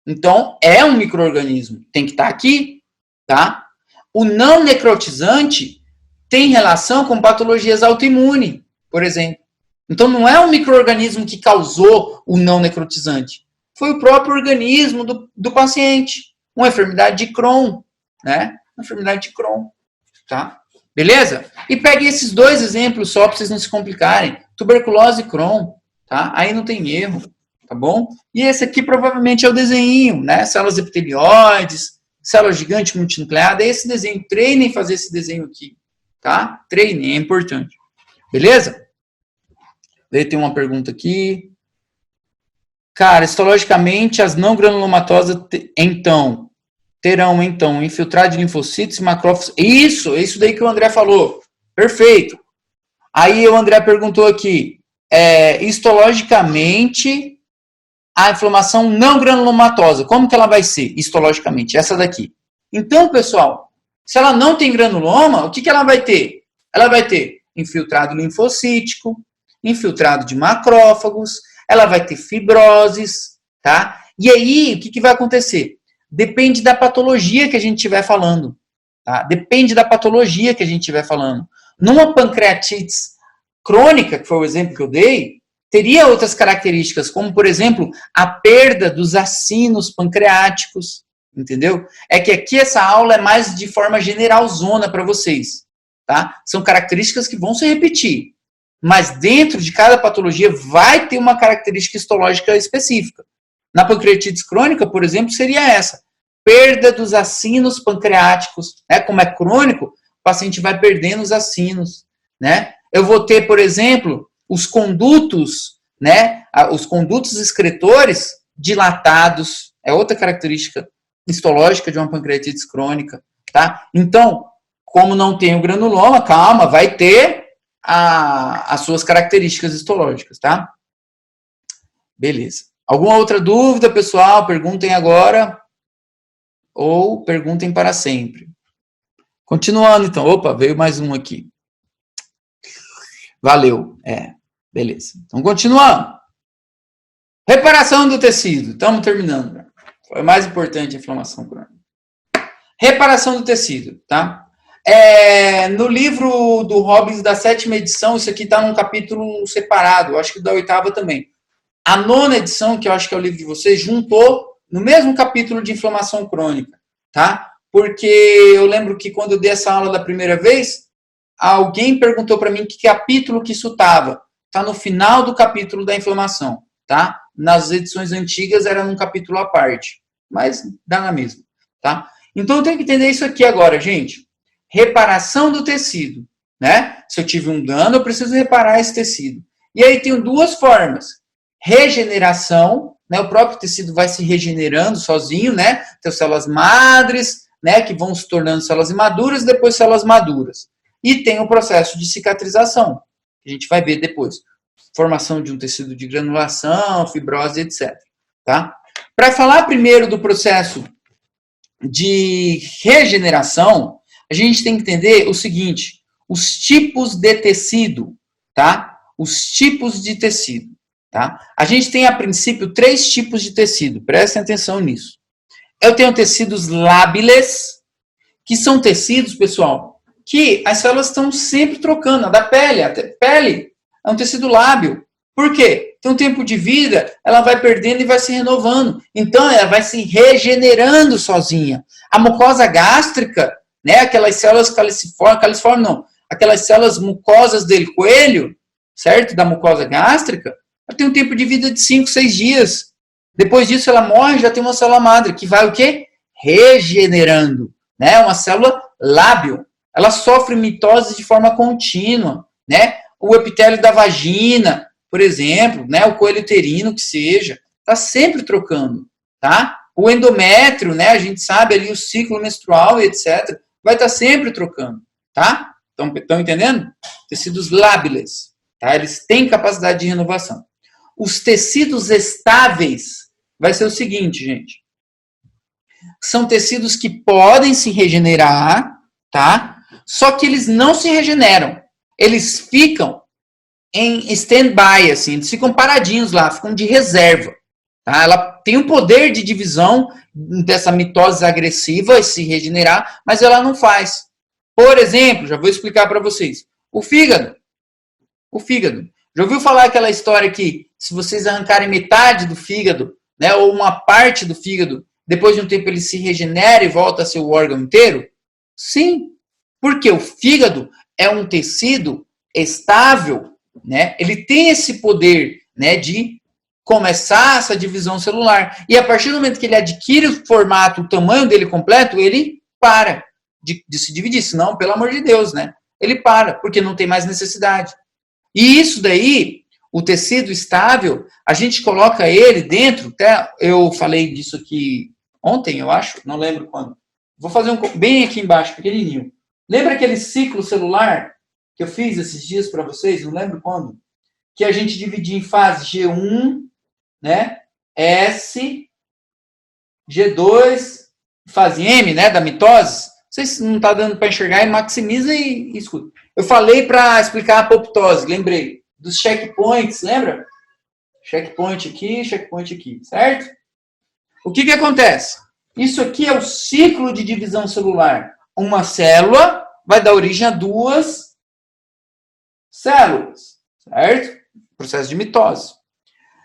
Speaker 1: Então, é um micro-organismo. Tem que estar aqui, tá? O não necrotizante tem relação com patologias autoimunes, por exemplo. Então, não é um micro-organismo que causou o não necrotizante. Foi o próprio organismo do paciente. Uma enfermidade de Crohn, né? Uma enfermidade de Crohn, tá? Beleza? E pegue esses dois exemplos só para vocês não se complicarem. Tuberculose e Crohn, tá? Aí não tem erro, tá bom? E esse aqui provavelmente é o desenho, né? Células epitelioides, célula gigante multinucleada. É esse desenho. Treinem fazer esse desenho aqui, tá? Treinem, é importante. Beleza? Tem uma pergunta aqui. Cara, histologicamente, as não granulomatosas, terão, infiltrado de linfocitos e macrófagos. Isso daí que o André falou. Perfeito. Aí o André perguntou aqui, histologicamente, a inflamação não granulomatosa, como que ela vai ser, histologicamente? Essa daqui. Então, pessoal, se ela não tem granuloma, o que ela vai ter? Ela vai ter infiltrado linfocítico, infiltrado de macrófagos, ela vai ter fibroses, tá? E aí, o que vai acontecer? Depende da patologia que a gente estiver falando, tá? Depende da patologia que a gente estiver falando. Numa pancreatite crônica, que foi o exemplo que eu dei, teria outras características, como, por exemplo, a perda dos acinos pancreáticos, entendeu? É que aqui essa aula é mais de forma generalzona para vocês, tá? São características que vão se repetir. Mas dentro de cada patologia vai ter uma característica histológica específica. Na pancreatite crônica, por exemplo, seria essa. Perda dos acinos pancreáticos. Né? Como é crônico, o paciente vai perdendo os acinos. Né? Eu vou ter, por exemplo, os condutos, né? Os condutos excretores dilatados. É outra característica histológica de uma pancreatite crônica. Tá? Então, como não tem o granuloma, calma, vai ter as suas características histológicas, tá? Beleza. Alguma outra dúvida, pessoal? Perguntem agora ou perguntem para sempre. Continuando, então. Opa, veio mais um aqui. Valeu. Beleza. Então, continuando. Reparação do tecido. Estamos terminando. Foi mais importante a inflamação crônica. Reparação do tecido, tá? No livro do Robbins da 7ª edição, isso aqui está num capítulo separado, acho que da 8ª também. A 9ª edição, que eu acho que é o livro de vocês, juntou no mesmo capítulo de inflamação crônica, tá? Porque eu lembro que quando eu dei essa aula da primeira vez, alguém perguntou para mim que capítulo que isso estava. Está no final do capítulo da inflamação, tá? Nas edições antigas era num capítulo à parte, mas dá na mesma, tá? Então eu tenho que entender isso aqui agora, gente. Reparação do tecido, né? Se eu tive um dano, eu preciso reparar esse tecido. E aí tem duas formas. Regeneração, né? O próprio tecido vai se regenerando sozinho, né? Tem células madres, né, que vão se tornando células immaduras, depois células maduras. E tem o processo de cicatrização, que a gente vai ver depois. Formação de um tecido de granulação, fibrose, etc. Tá? Para falar primeiro do processo de regeneração, a gente tem que entender o seguinte, os tipos de tecido, tá? Os tipos de tecido, tá? A gente tem, a princípio, 3 tipos de tecido, prestem atenção nisso. Eu tenho tecidos lábiles, que são tecidos, pessoal, que as células estão sempre trocando. A da pele, pele é um tecido lábil. Por quê? Tem um tempo de vida, ela vai perdendo e vai se renovando. Então, ela vai se regenerando sozinha. A mucosa gástrica, né, aquelas células caliciformes não, aquelas células mucosas do coelho, certo? Da mucosa gástrica, ela tem um tempo de vida de 5, 6 dias. Depois disso, ela morre, já tem uma célula madre, que vai o quê? Regenerando, né? Uma célula lábil. Ela sofre mitose de forma contínua, né? O epitélio da vagina, por exemplo, né? O coelho uterino, que seja, está sempre trocando, tá? O endométrio, né? A gente sabe ali o ciclo menstrual e etc. Vai estar sempre trocando, tá? Estão entendendo? Tecidos lábiles, tá? Eles têm capacidade de renovação. Os tecidos estáveis vai ser o seguinte, gente. São tecidos que podem se regenerar, tá? Só que eles não se regeneram. Eles ficam em stand-by, assim, eles ficam paradinhos lá, ficam de reserva. Tá? Ela tem um poder de divisão dessa mitose agressiva e se regenerar, mas ela não faz. Por exemplo, já vou explicar para vocês. O fígado. Já ouviu falar aquela história que se vocês arrancarem metade do fígado, né, ou uma parte do fígado, depois de um tempo ele se regenera e volta a ser o órgão inteiro? Sim, porque o fígado é um tecido estável, né? Ele tem esse poder, né, de começar essa divisão celular. E a partir do momento que ele adquire o formato, o tamanho dele completo, ele para de se dividir. Senão, pelo amor de Deus, né? Ele para, porque não tem mais necessidade. E isso daí, o tecido estável, a gente coloca ele dentro, até eu falei disso aqui ontem, eu acho, não lembro quando. Vou fazer bem aqui embaixo, pequenininho. Lembra aquele ciclo celular que eu fiz esses dias para vocês? Não lembro quando. Que a gente dividia em fase G1, né? S, G2, fase M, né? Da mitose. Não sei se não está dando para enxergar, maximiza e escuta. Eu falei para explicar a apoptose, lembrei. Dos checkpoints, lembra? Checkpoint aqui, certo? O que acontece? Isso aqui é o ciclo de divisão celular. Uma célula vai dar origem a 2 células, certo? Processo de mitose.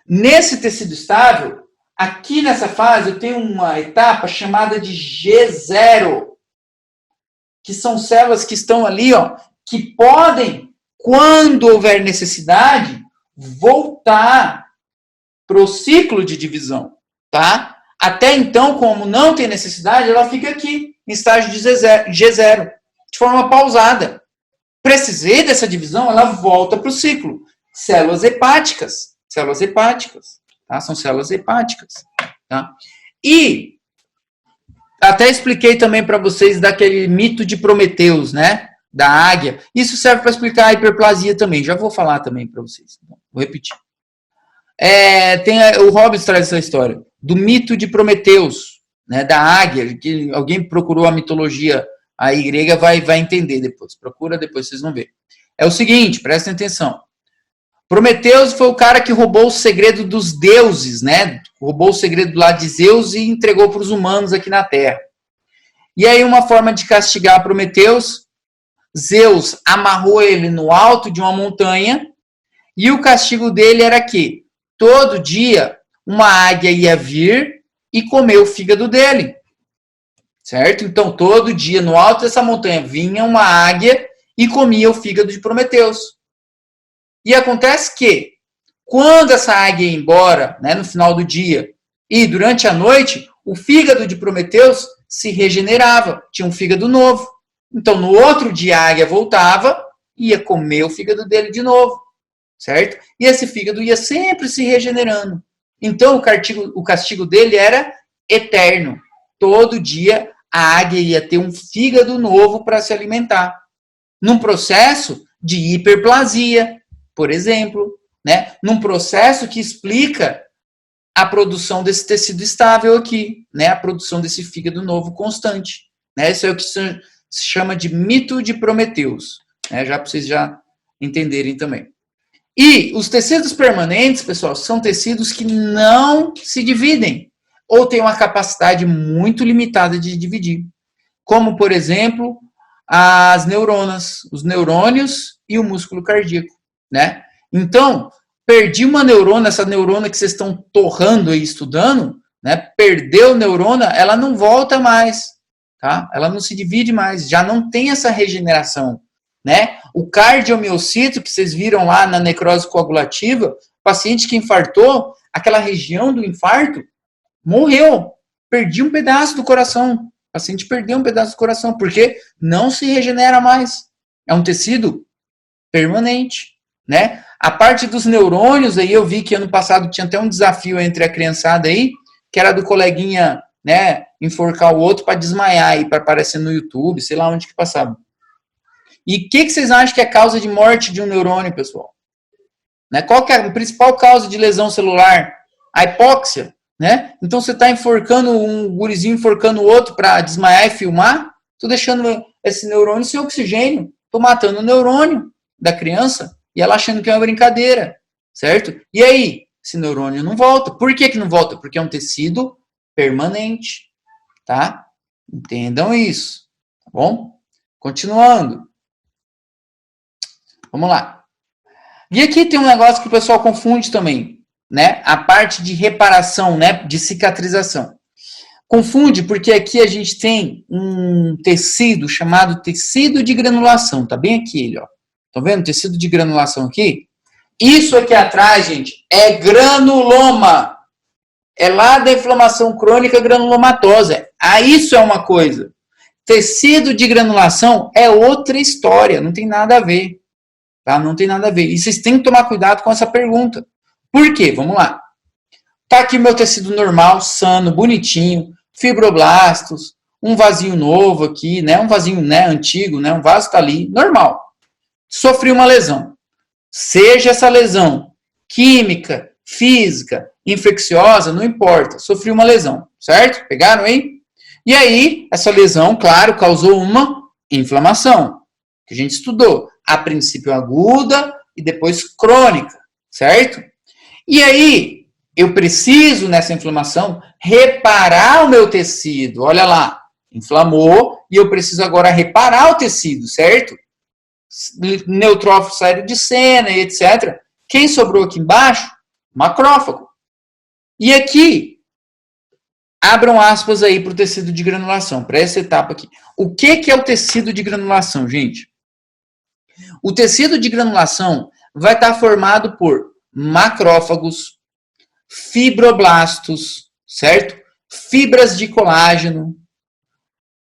Speaker 1: Nesse tecido estável, aqui nessa fase, eu tenho uma etapa chamada de G0, que são células que estão ali, ó, que podem, quando houver necessidade, voltar para o ciclo de divisão, tá? Até então, como não tem necessidade, ela fica aqui, em estágio de G0, de forma pausada. Precisei dessa divisão, ela volta para o ciclo. Células hepáticas, tá? São células hepáticas, tá? E até expliquei também para vocês daquele mito de Prometeus, né? Da águia. Isso serve para explicar a hiperplasia também. Já vou falar também para vocês. Vou repetir. O Hobbes traz essa história do mito de Prometeus, né? Da águia. Que alguém procurou a mitologia aí grega vai entender depois. Procura depois, vocês vão ver. É o seguinte, prestem atenção. Prometeus foi o cara que roubou o segredo dos deuses, né? Roubou o segredo lá de Zeus e entregou para os humanos aqui na Terra. E aí, uma forma de castigar Prometeus, Zeus amarrou ele no alto de uma montanha e o castigo dele era que todo dia uma águia ia vir e comer o fígado dele. Certo? Então, todo dia no alto dessa montanha vinha uma águia e comia o fígado de Prometeus. E acontece que, quando essa águia ia embora, né, no final do dia, e durante a noite, o fígado de Prometeus se regenerava, tinha um fígado novo. Então, no outro dia, a águia voltava e ia comer o fígado dele de novo, certo? E esse fígado ia sempre se regenerando. Então, o castigo dele era eterno. Todo dia, a águia ia ter um fígado novo para se alimentar. Num processo de hiperplasia, por exemplo, né? Num processo que explica a produção desse tecido estável aqui, né? A produção desse fígado novo constante. Né? Isso é o que se chama de mito de Prometeus, né? Já para vocês já entenderem também. E os tecidos permanentes, pessoal, são tecidos que não se dividem ou têm uma capacidade muito limitada de dividir. Como, por exemplo, as neuronas, os neurônios e o músculo cardíaco, né? Então, perdi uma neurona, essa neurona que vocês estão torrando aí estudando, né? Perdeu neurona, ela não volta mais, tá? Ela não se divide mais, já não tem essa regeneração, né? O cardiomiocito que vocês viram lá na necrose coagulativa, paciente que infartou, aquela região do infarto morreu, perdi um pedaço do coração. O paciente perdeu um pedaço do coração, porque não se regenera mais. É um tecido permanente, né? A parte dos neurônios, aí eu vi que ano passado tinha até um desafio entre a criançada aí, que era do coleguinha, né, enforcar o outro para desmaiar aí, para aparecer no YouTube, sei lá onde que passava. E o que vocês acham que é a causa de morte de um neurônio, pessoal? Né? Qual que é a principal causa de lesão celular? A hipóxia, né? Então você está enforcando um gurizinho, enforcando o outro para desmaiar e filmar, estou deixando esse neurônio sem oxigênio, estou matando o neurônio da criança e ela achando que é uma brincadeira, certo? E aí, esse neurônio não volta. Por que não volta? Porque é um tecido permanente, tá? Entendam isso, tá bom? Continuando. Vamos lá. E aqui tem um negócio que o pessoal confunde também, né? A parte de reparação, né? De cicatrização. Confunde porque aqui a gente tem um tecido chamado tecido de granulação. Tá bem aqui ele, ó. Estão vendo? Tecido de granulação aqui. Isso aqui atrás, gente, é granuloma. É lá da inflamação crônica granulomatosa. Isso é uma coisa. Tecido de granulação é outra história. Não tem nada a ver. Tá? Não tem nada a ver. E vocês têm que tomar cuidado com essa pergunta. Por quê? Vamos lá. Tá aqui meu tecido normal, sano, bonitinho, fibroblastos, um vasinho novo aqui, né? Um vasinho, né, antigo, né? Um vaso tá ali, normal. Sofri uma lesão. Seja essa lesão química, física, infecciosa, não importa. Sofri uma lesão, certo? Pegaram aí? E aí, essa lesão, claro, causou uma inflamação, que a gente estudou. A princípio aguda e depois crônica, certo? E aí, eu preciso, nessa inflamação, reparar o meu tecido. Olha lá, inflamou e eu preciso agora reparar o tecido, certo? Neutrófilo saíram de cena e etc. Quem sobrou aqui embaixo? Macrófago. E aqui, abram aspas aí para o tecido de granulação, para essa etapa aqui. O que é o tecido de granulação, gente? O tecido de granulação vai estar formado por macrófagos, fibroblastos, certo? Fibras de colágeno,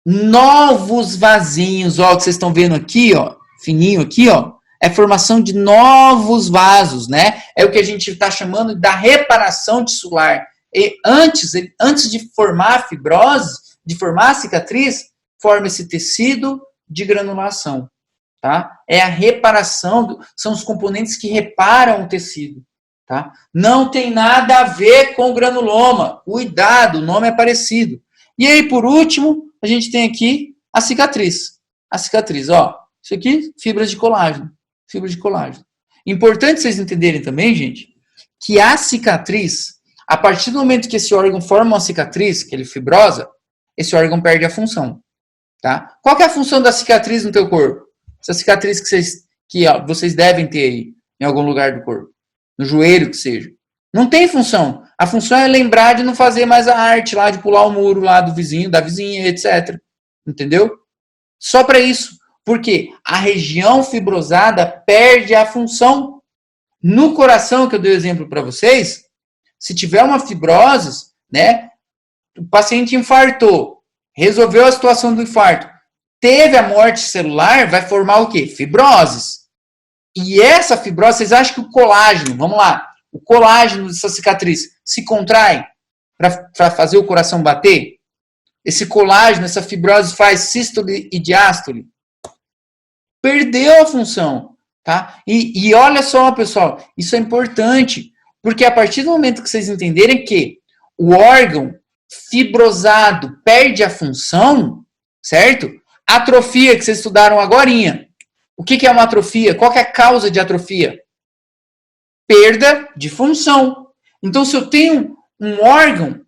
Speaker 1: novos vasinhos, ó, que vocês estão vendo aqui, ó, fininho aqui, ó, é formação de novos vasos, né? É o que a gente está chamando da reparação tissular. E antes de formar a fibrose, de formar a cicatriz, forma esse tecido de granulação, tá? É a reparação, são os componentes que reparam o tecido, tá? Não tem nada a ver com granuloma. Cuidado, o nome é parecido. E aí, por último, a gente tem aqui a cicatriz. A cicatriz, ó. Isso aqui, fibras de colágeno. Fibras de colágeno. Importante vocês entenderem também, gente, que a cicatriz, a partir do momento que esse órgão forma uma cicatriz, que ele fibrosa, esse órgão perde a função, tá? Qual que é a função da cicatriz no teu corpo? Essa cicatriz que vocês devem ter aí, em algum lugar do corpo. No joelho, que seja. Não tem função. A função é lembrar de não fazer mais a arte lá, de pular o muro lá do vizinho, da vizinha, etc. Entendeu? Só para isso. Porque a região fibrosada perde a função. No coração, que eu dei o exemplo para vocês, se tiver uma fibrose, né, o paciente infartou, resolveu a situação do infarto, teve a morte celular, vai formar o quê? Fibroses. E essa fibrose, vocês acham que o colágeno, vamos lá, o colágeno dessa cicatriz se contrai para fazer o coração bater? esse colágeno, essa fibrose faz sístole e diástole? Perdeu a função, tá? E olha só, pessoal, isso é importante, porque a partir do momento que vocês entenderem que o órgão fibrosado perde a função, certo? Atrofia, que vocês estudaram agorinha. O que é uma atrofia? Qual que é a causa de atrofia? Perda de função. Então, se eu tenho um órgão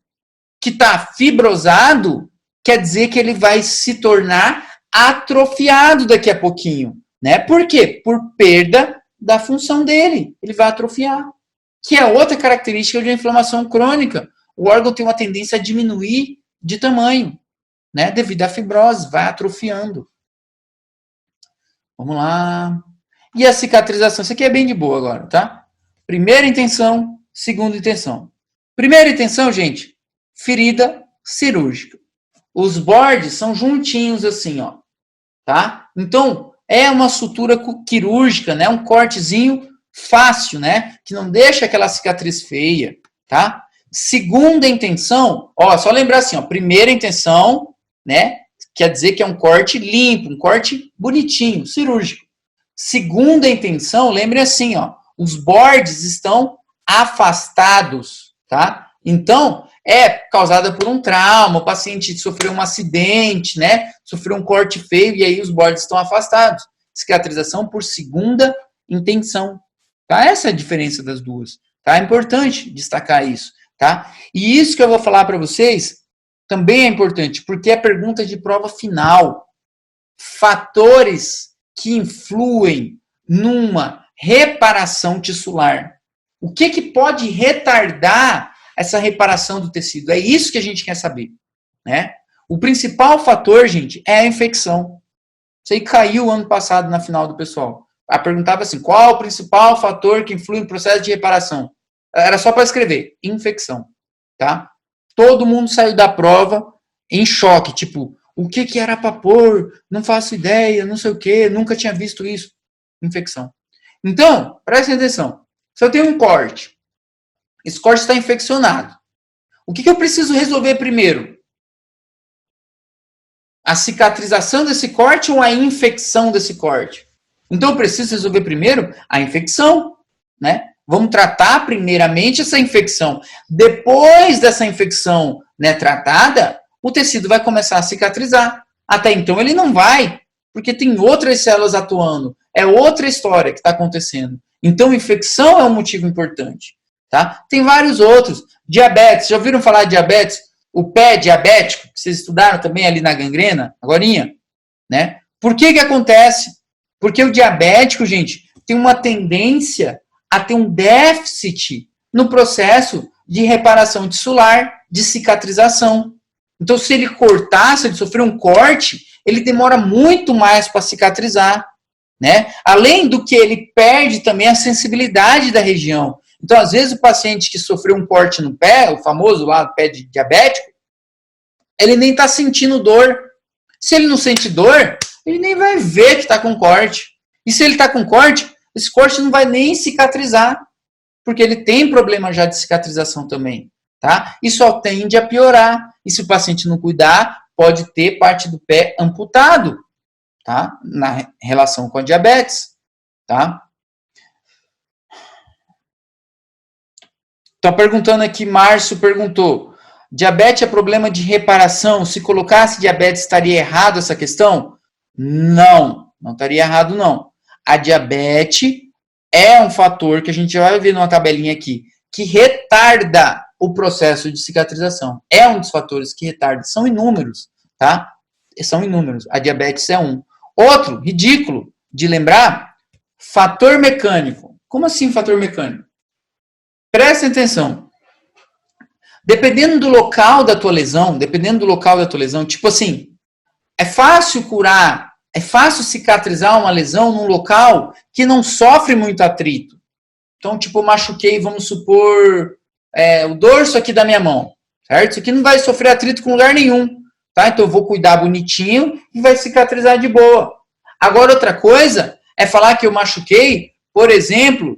Speaker 1: que está fibrosado, quer dizer que ele vai se tornar atrofiado daqui a pouquinho, né? Por quê? Por perda da função dele. Ele vai atrofiar. Que é outra característica de uma inflamação crônica. O órgão tem uma tendência a diminuir de tamanho, né? Devido à fibrose, vai atrofiando. Vamos lá. E a cicatrização? Isso aqui é bem de boa agora, tá? Primeira intenção, segunda intenção. Primeira intenção, gente, ferida cirúrgica. Os bordes são juntinhos assim, ó, tá? Então, é uma sutura quirúrgica, né? Um cortezinho fácil, né? Que não deixa aquela cicatriz feia, tá? Segunda intenção, ó, só lembrar assim, ó, primeira intenção, né? Quer dizer que é um corte limpo, um corte bonitinho, cirúrgico. Segunda intenção, lembre assim, ó, os bordes estão afastados, tá? Então, é causada por um trauma, o paciente sofreu um acidente, né? Sofreu um corte feio e aí os bordes estão afastados. Cicatrização por segunda intenção, tá? Essa é a diferença das duas, tá? É importante destacar isso, tá? E isso que eu vou falar para vocês também é importante, porque é pergunta de prova final. Fatores que influem numa reparação tissular. O que pode retardar essa reparação do tecido? É isso que a gente quer saber, né? O principal fator, gente, é a infecção. Isso aí caiu ano passado na final do pessoal. A perguntava assim, qual o principal fator que influi no processo de reparação? Era só para escrever, infecção, tá? Todo mundo saiu da prova em choque, tipo, o que era para pôr? Não faço ideia, não sei o que, nunca tinha visto isso. Infecção. Então, presta atenção. Se eu tenho um corte, esse corte está infeccionado, o que eu preciso resolver primeiro? A cicatrização desse corte ou a infecção desse corte? Então, eu preciso resolver primeiro a infecção, né? Vamos tratar primeiramente essa infecção. Depois dessa infecção, né, tratada, o tecido vai começar a cicatrizar. Até então ele não vai, porque tem outras células atuando. É outra história que está acontecendo. Então, infecção é um motivo importante, tá? Tem vários outros. Diabetes, já ouviram falar de diabetes? O pé diabético, que vocês estudaram também ali na gangrena, agorinha, né? Por que acontece? Porque o diabético, gente, tem uma tendência a ter um déficit no processo de reparação tissular, de cicatrização. Então, se ele cortar, se ele sofrer um corte, ele demora muito mais para cicatrizar, né? Além do que ele perde também a sensibilidade da região. Então, às vezes, o paciente que sofreu um corte no pé, o famoso lá, pé de diabético, ele nem está sentindo dor. Se ele não sente dor, ele nem vai ver que está com corte. E se ele está com corte, esse corte não vai nem cicatrizar, porque ele tem problema já de cicatrização também, tá? E só tende a piorar. E se o paciente não cuidar, pode ter parte do pé amputado, tá? Na relação com a diabetes, tá? Tá perguntando aqui, Márcio perguntou, diabetes é problema de reparação? Se colocasse diabetes, estaria errado essa questão? Não estaria errado, não. A diabetes é um fator que a gente vai ver numa tabelinha aqui, que retarda o processo de cicatrização. É um dos fatores que retarda. São inúmeros, tá? São inúmeros. A diabetes é um. Outro, ridículo de lembrar, fator mecânico. Como assim fator mecânico? Presta atenção. Dependendo do local da tua lesão, tipo assim, é fácil curar, é fácil cicatrizar uma lesão num local que não sofre muito atrito. Então, tipo, eu machuquei, vamos supor, o dorso aqui da minha mão, certo? Isso aqui não vai sofrer atrito com lugar nenhum, tá? Então, eu vou cuidar bonitinho e vai cicatrizar de boa. Agora, outra coisa é falar que eu machuquei, por exemplo,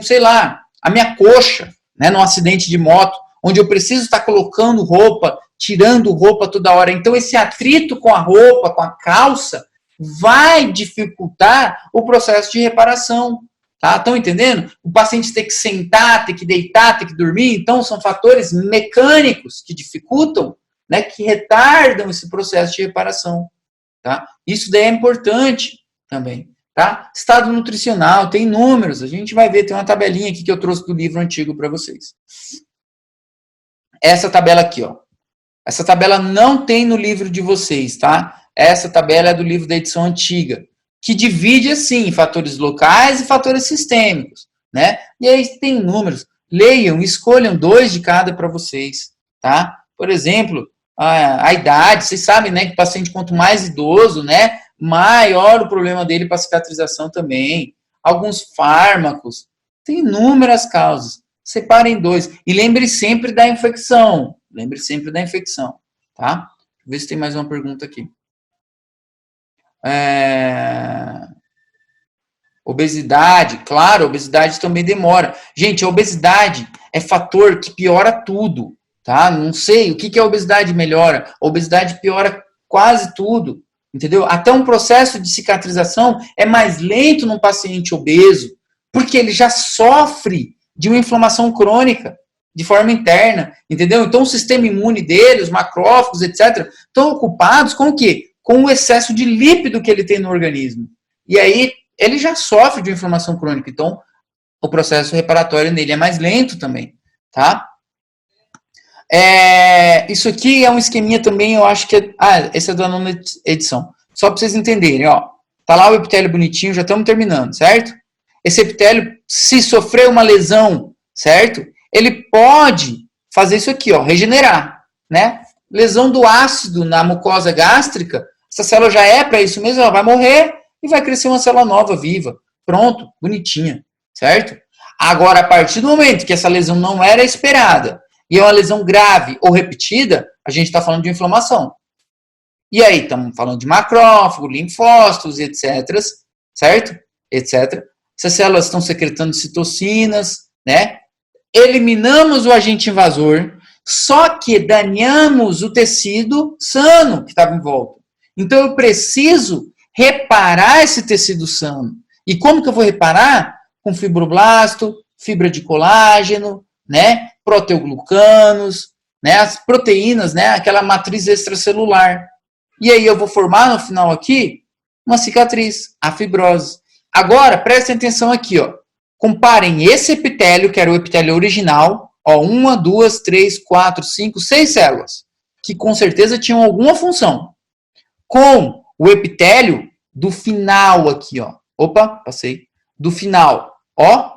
Speaker 1: sei lá, a minha coxa, né, num acidente de moto, onde eu preciso estar colocando roupa, tirando roupa toda hora. Então, esse atrito com a roupa, com a calça, vai dificultar o processo de reparação. Tá? Estão entendendo? O paciente tem que sentar, tem que deitar, tem que dormir. Então, são fatores mecânicos que dificultam, né, que retardam esse processo de reparação. Tá? Isso daí é importante também. Tá? Estado nutricional, tem números. A gente vai ver, tem uma tabelinha aqui que eu trouxe do livro antigo para vocês. Essa tabela aqui, ó. Essa tabela não tem no livro de vocês, tá? Essa tabela é do livro da edição antiga, que divide, assim, fatores locais e fatores sistêmicos, né? E aí tem números. Leiam, escolham 2 de cada para vocês, tá? Por exemplo, a idade. Vocês sabem, né, que o paciente, quanto mais idoso, né, maior o problema dele para cicatrização também. Alguns fármacos. Tem inúmeras causas. Separem 2. E lembre sempre da infecção. Lembre sempre da infecção, tá? Deixa eu ver se tem mais uma pergunta aqui. Obesidade, claro, obesidade também demora. Gente, a obesidade é fator que piora tudo, tá? Não sei, o que a obesidade melhora? A obesidade piora quase tudo, entendeu? Até um processo de cicatrização é mais lento num paciente obeso, porque ele já sofre de uma inflamação crônica, de forma interna, entendeu? Então o sistema imune dele, os macrófagos, etc., estão ocupados com o quê? Com o excesso de lípido que ele tem no organismo. E aí ele já sofre de inflamação crônica, então o processo reparatório nele é mais lento também, tá? Isso aqui é um esqueminha também, eu acho que esse é da 9ª edição. Só para vocês entenderem, ó. Tá lá o epitélio bonitinho, já estamos terminando, certo? Esse epitélio, se sofrer uma lesão, certo? Ele pode fazer isso aqui, ó, regenerar, né? Lesão do ácido na mucosa gástrica, essa célula já é para isso mesmo, ela vai morrer e vai crescer uma célula nova, viva. Pronto, bonitinha, certo? Agora, a partir do momento que essa lesão não era esperada e é uma lesão grave ou repetida, a gente está falando de inflamação. E aí, estamos falando de macrófago, linfócitos, etc., certo? Etc. Essas células estão secretando citocinas, né? Eliminamos o agente invasor, só que danhamos o tecido sano que estava em volta. Então, eu preciso reparar esse tecido sano. E como que eu vou reparar? Com fibroblasto, fibra de colágeno, né? Proteoglucanos, né? As proteínas, né? Aquela matriz extracelular. E aí eu vou formar no final aqui uma cicatriz, a fibrose. Agora, prestem atenção aqui, ó. Comparem esse epitélio, que era o epitélio original, ó, 1, 2, 3, 4, 5, 6 células, que com certeza tinham alguma função, com o epitélio do final aqui, ó. Opa, passei. Do final, ó.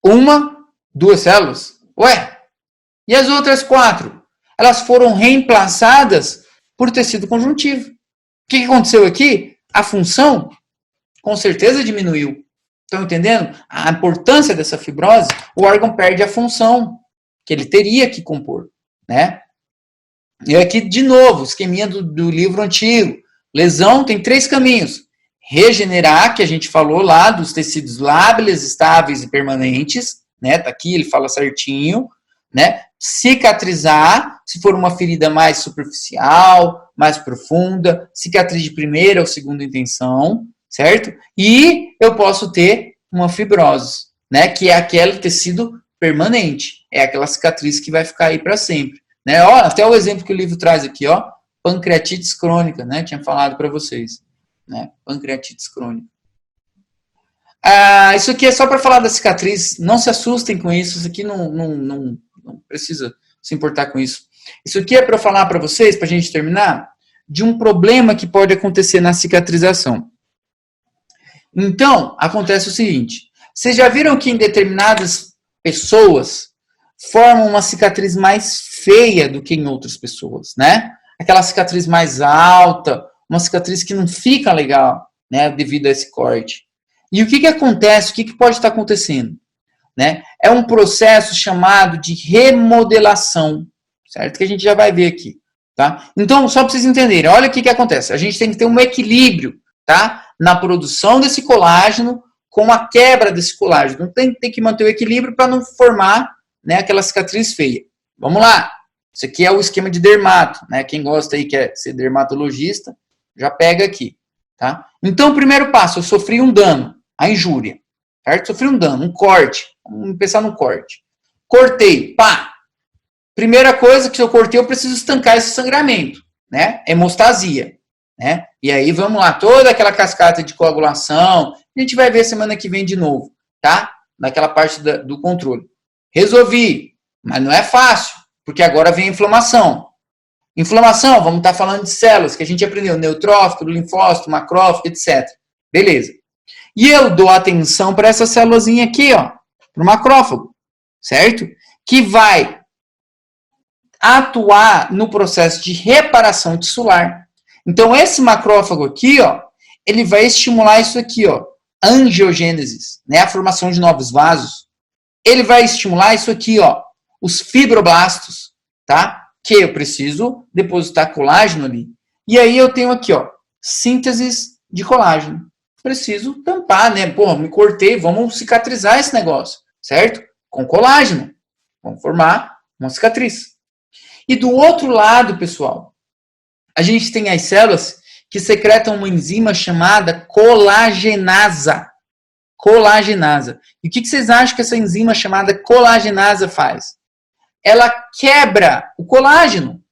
Speaker 1: 1, 2 células. Ué, e as outras 4? Elas foram reemplaçadas por tecido conjuntivo. O que aconteceu aqui? A função, com certeza, diminuiu. Estão entendendo? A importância dessa fibrose, o órgão perde a função que ele teria que compor, né? E aqui, de novo, esqueminha do livro antigo. Lesão tem 3 caminhos. Regenerar, que a gente falou lá, dos tecidos lábiles, estáveis e permanentes, né? Tá aqui, ele fala certinho, né? Cicatrizar, se for uma ferida mais superficial, mais profunda, cicatriz de primeira ou segunda intenção, certo? E eu posso ter uma fibrose, né? Que é aquele tecido permanente, é aquela cicatriz que vai ficar aí para sempre, né? Ó, até o exemplo que o livro traz aqui, ó, pancreatites crônica, né? Tinha falado para vocês, né? Pancreatites crônica. Isso aqui é só para falar da cicatriz, não se assustem com isso aqui não precisa se importar com isso. Isso aqui é para eu falar para vocês, para a gente terminar, de um problema que pode acontecer na cicatrização. Então, acontece o seguinte, vocês já viram que em determinadas pessoas formam uma cicatriz mais feia do que em outras pessoas, né? Aquela cicatriz mais alta, uma cicatriz que não fica legal, né, devido a esse corte. E o que acontece, o que pode estar acontecendo? Né? É um processo chamado de remodelação, certo? Que a gente já vai ver aqui, tá? Então, só para vocês entenderem, olha o que acontece. A gente tem que ter um equilíbrio, tá? Na produção desse colágeno com a quebra desse colágeno. Então, tem que manter o equilíbrio para não formar, né, aquela cicatriz feia. Vamos lá. Isso aqui é o esquema de dermato, né? Quem gosta aí, quer ser dermatologista, já pega aqui, tá? Então, primeiro passo, eu sofri um dano, a injúria, certo? Sofri um dano, um corte. Vamos pensar no corte. Cortei, pá! Primeira coisa que se eu cortei, eu preciso estancar esse sangramento, né? Hemostasia, né? E aí, vamos lá, toda aquela cascata de coagulação, a gente vai ver semana que vem de novo, tá? Naquela parte do controle. Resolvi, mas não é fácil, porque agora vem a inflamação. Inflamação, vamos estar falando de células, que a gente aprendeu, neutrófilo, linfócito, macrófago, etc. Beleza. E eu dou atenção para essa célulazinha aqui, ó, para o macrófago, certo? Que vai atuar no processo de reparação tissular. Então, esse macrófago aqui, ó, ele vai estimular isso aqui, ó, angiogênese, né, a formação de novos vasos. Ele vai estimular isso aqui, ó, os fibroblastos, tá? Que eu preciso depositar colágeno ali. E aí eu tenho aqui, ó, síntese de colágeno. Preciso tampar, né? Porra, me cortei, vamos cicatrizar esse negócio, certo? Com colágeno. Vamos formar uma cicatriz. E do outro lado, pessoal, a gente tem as células que secretam uma enzima chamada colagenasa. Colagenasa. E o que vocês acham que essa enzima chamada colagenasa faz? Ela quebra o colágeno.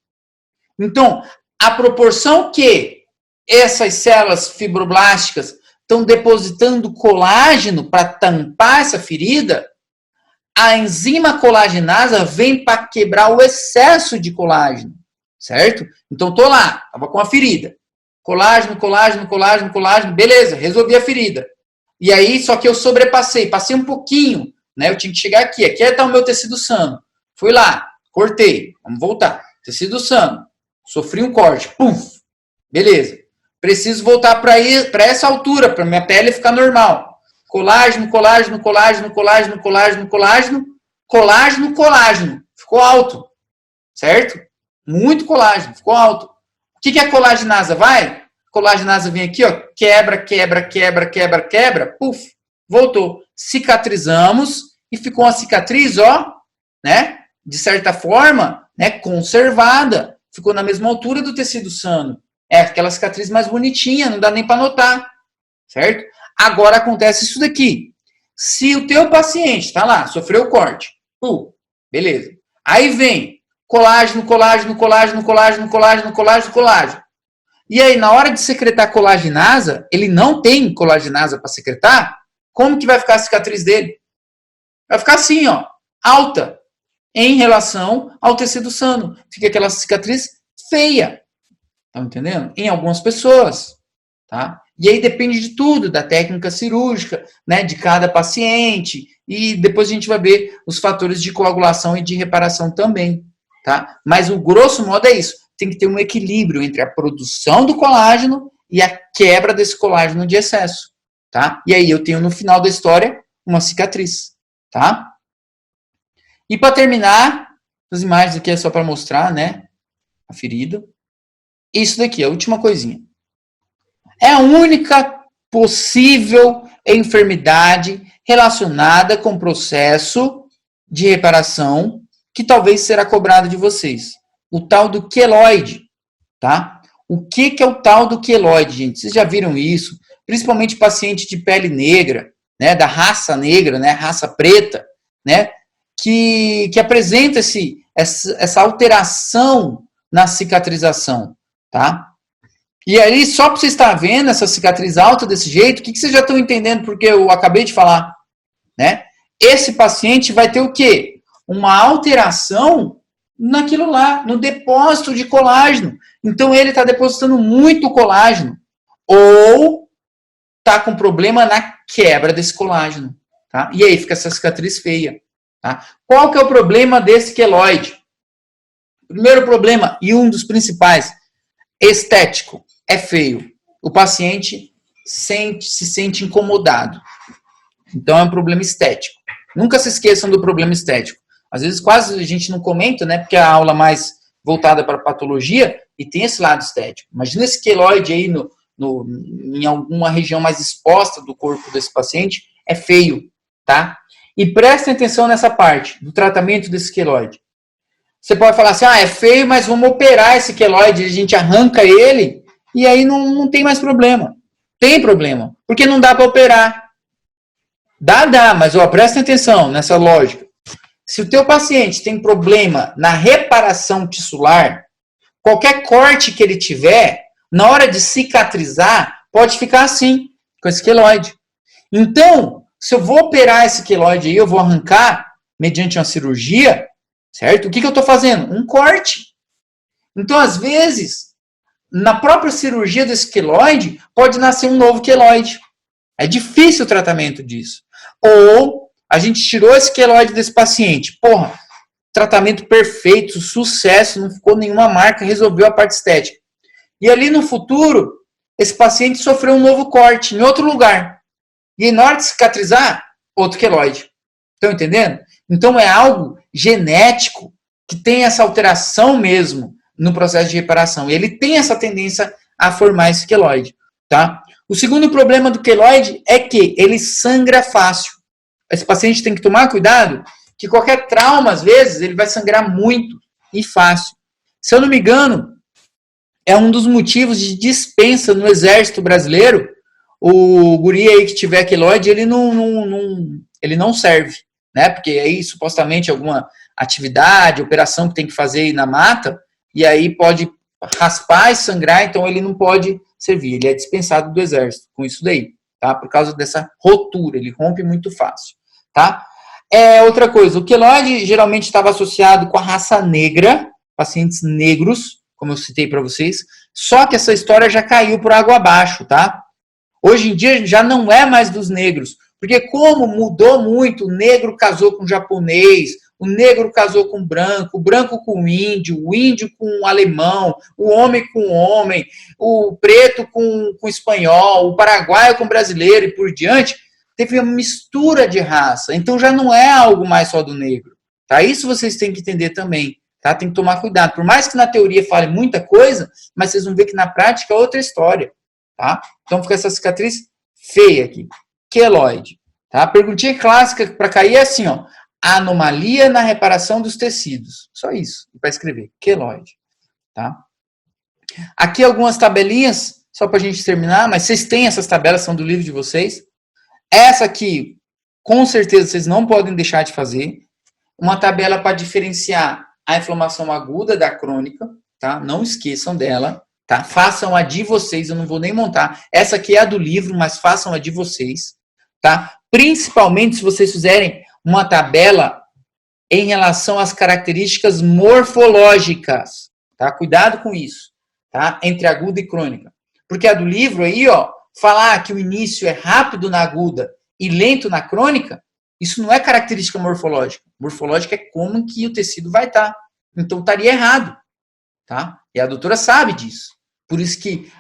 Speaker 1: Então, a proporção que essas células fibroblásticas estão depositando colágeno para tampar essa ferida, a enzima colagenasa vem para quebrar o excesso de colágeno, certo? Então, tô lá, tava com a ferida. Colágeno, colágeno, colágeno, colágeno, beleza, resolvi a ferida. E aí, só que eu sobrepacei, passei um pouquinho, né? Eu tinha que chegar aqui está o meu tecido sano. Fui lá, cortei, vamos voltar. Tecido sano, sofri um corte, puf, beleza. Preciso voltar para essa altura, para minha pele ficar normal. Colágeno, colágeno, colágeno, colágeno, colágeno, colágeno, colágeno, colágeno. Ficou alto, certo? Muito colágeno, ficou alto. O que a colagenasa vai? A colagenasa vem aqui, ó, quebra, quebra, quebra, quebra, quebra, puf, voltou. Cicatrizamos e ficou uma cicatriz, ó, né? De certa forma, né, conservada. Ficou na mesma altura do tecido sano. É aquela cicatriz mais bonitinha, não dá nem para notar, certo? Agora acontece isso daqui. Se o teu paciente tá lá, sofreu corte, beleza. Aí vem colágeno, colágeno, colágeno, colágeno, colágeno, colágeno, colágeno. E aí, na hora de secretar colagenasa, ele não tem colagenasa para secretar, como que vai ficar a cicatriz dele? Vai ficar assim, ó, alta, em relação ao tecido sano. Fica aquela cicatriz feia. Tá entendendo? Em algumas pessoas, tá? E aí depende de tudo, da técnica cirúrgica, né, de cada paciente, e depois a gente vai ver os fatores de coagulação e de reparação também, tá? Mas o grosso modo é isso, tem que ter um equilíbrio entre a produção do colágeno e a quebra desse colágeno de excesso, tá? E aí eu tenho no final da história uma cicatriz, tá? E para terminar, as imagens aqui é só para mostrar, né, a ferida. Isso daqui, a última coisinha. É a única possível enfermidade relacionada com o processo de reparação que talvez será cobrado de vocês. O tal do queloide, tá? O que é o tal do queloide, gente? Vocês já viram isso? Principalmente paciente de pele negra, né? Da raça negra, né? Raça preta, né? Que apresenta essa alteração na cicatrização, tá? E aí, só para você estar vendo essa cicatriz alta desse jeito, o que vocês já estão entendendo porque eu acabei de falar, né? Esse paciente vai ter o quê? Uma alteração naquilo lá, no depósito de colágeno. Então, ele está depositando muito colágeno ou está com problema na quebra desse colágeno, tá? E aí fica essa cicatriz feia, tá? Qual que é o problema desse queloide? Primeiro problema, e um dos principais, estético, é feio. O paciente se sente incomodado. Então é um problema estético. Nunca se esqueçam do problema estético. Às vezes quase a gente não comenta, né? Porque é a aula mais voltada para patologia e tem esse lado estético. Imagina esse queloide aí em alguma região mais exposta do corpo desse paciente, é feio, tá? E prestem atenção nessa parte do tratamento desse queloide. Você pode falar assim, é feio, mas vamos operar esse queloide, a gente arranca ele, e aí não tem mais problema. Tem problema, porque não dá para operar. Dá, mas presta atenção nessa lógica. Se o teu paciente tem problema na reparação tissular, qualquer corte que ele tiver, na hora de cicatrizar, pode ficar assim, com esse queloide. Então, se eu vou operar esse queloide aí, eu vou arrancar, mediante uma cirurgia, certo? O que eu estou fazendo? Um corte. Então, às vezes, na própria cirurgia desse queloide, pode nascer um novo queloide. É difícil o tratamento disso. Ou a gente tirou esse queloide desse paciente. Porra, tratamento perfeito, sucesso, não ficou nenhuma marca, resolveu a parte estética. E ali no futuro, esse paciente sofreu um novo corte em outro lugar. E na hora de cicatrizar, outro queloide. Estão entendendo? Então é algo genético que tem essa alteração mesmo no processo de reparação. E ele tem essa tendência a formar esse queloide. Tá? O segundo problema do queloide é que ele sangra fácil. Esse paciente tem que tomar cuidado que qualquer trauma, às vezes, ele vai sangrar muito e fácil. Se eu não me engano, é um dos motivos de dispensa no exército brasileiro. O guri aí que tiver queloide, ele não serve, né? Porque aí, supostamente, alguma atividade, operação que tem que fazer aí na mata, e aí pode raspar e sangrar, então ele não pode servir. Ele é dispensado do exército com isso daí, tá? Por causa dessa rotura, ele rompe muito fácil, tá? Outra coisa, o queloide geralmente estava associado com a raça negra, pacientes negros, como eu citei para vocês, só que essa história já caiu por água abaixo, tá? Hoje em dia já não é mais dos negros, porque como mudou muito, o negro casou com o japonês, o negro casou com o branco com o índio com o alemão, o homem com o homem, o preto com o espanhol, o paraguaio com o brasileiro e por diante, teve uma mistura de raça. Então já não é algo mais só do negro. Tá? Isso vocês têm que entender também. Tá? Tem que tomar cuidado. Por mais que na teoria fale muita coisa, mas vocês vão ver que na prática é outra história. Tá? Então fica essa cicatriz feia aqui. Queloide. Tá? A perguntinha clássica para cair é assim, ó. Anomalia na reparação dos tecidos. Só isso. Para escrever. Queloide. Tá? Aqui algumas tabelinhas, só para a gente terminar, mas vocês têm essas tabelas, são do livro de vocês. Essa aqui, com certeza, vocês não podem deixar de fazer. Uma tabela para diferenciar a inflamação aguda da crônica, tá? Não esqueçam dela, tá? Façam a de vocês, eu não vou nem montar. Essa aqui é a do livro, mas façam a de vocês, tá? Principalmente se vocês fizerem uma tabela em relação às características morfológicas, tá? Cuidado com isso, tá? Entre aguda e crônica. Porque a do livro aí, ó, falar que o início é rápido na aguda e lento na crônica, isso não é característica morfológica. Morfológica é como que o tecido vai estar. Então estaria errado, tá? E a doutora sabe disso. Por isso que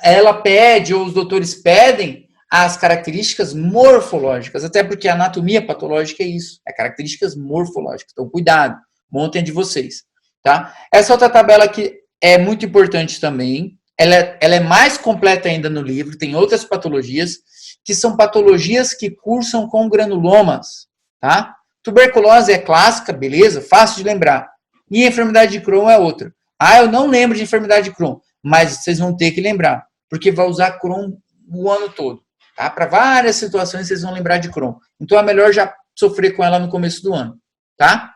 Speaker 1: ela pede, ou os doutores pedem, as características morfológicas, até porque a anatomia patológica é isso, é características morfológicas. Então, cuidado, montem a de vocês, tá? Essa outra tabela aqui é muito importante também, ela é mais completa ainda no livro, tem outras patologias, que são patologias que cursam com granulomas, tá? Tuberculose é clássica, beleza, fácil de lembrar. E a enfermidade de Crohn é outra. Eu não lembro de enfermidade de Crohn, mas vocês vão ter que lembrar, porque vai usar Crohn o ano todo, tá? Para várias situações vocês vão lembrar de Crohn. Então é melhor já sofrer com ela no começo do ano, tá?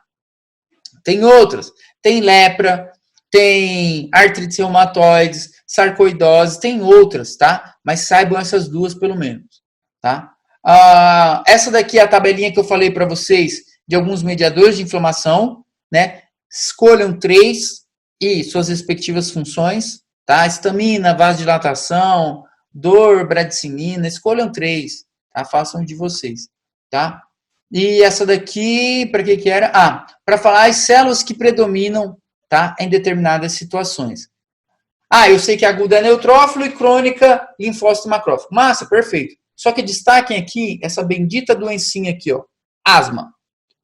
Speaker 1: Tem outras, tem lepra, tem artrite reumatoides, sarcoidose, tem outras, tá? Mas saibam essas duas pelo menos, tá? Essa daqui é a tabelinha que eu falei para vocês de alguns mediadores de inflamação, né? Escolham 3 e suas respectivas funções, tá? Histamina, vasodilatação, dor, bradicinina, escolham 3, tá? Façam de vocês, tá? E essa daqui, para que era? Para falar as células que predominam, tá? Em determinadas situações. Eu sei que aguda é neutrófilo e crônica linfócito macrófago. Massa, perfeito. Só que destaquem aqui essa bendita doencinha aqui, ó, asma.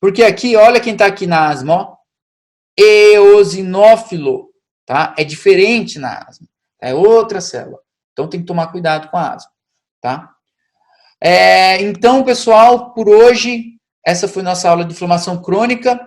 Speaker 1: Porque aqui, olha quem tá aqui na asma, ó, eosinófilo, tá? É diferente na asma, é outra célula. Então tem que tomar cuidado com a asma, tá? Então, pessoal, por hoje, essa foi nossa aula de inflamação crônica.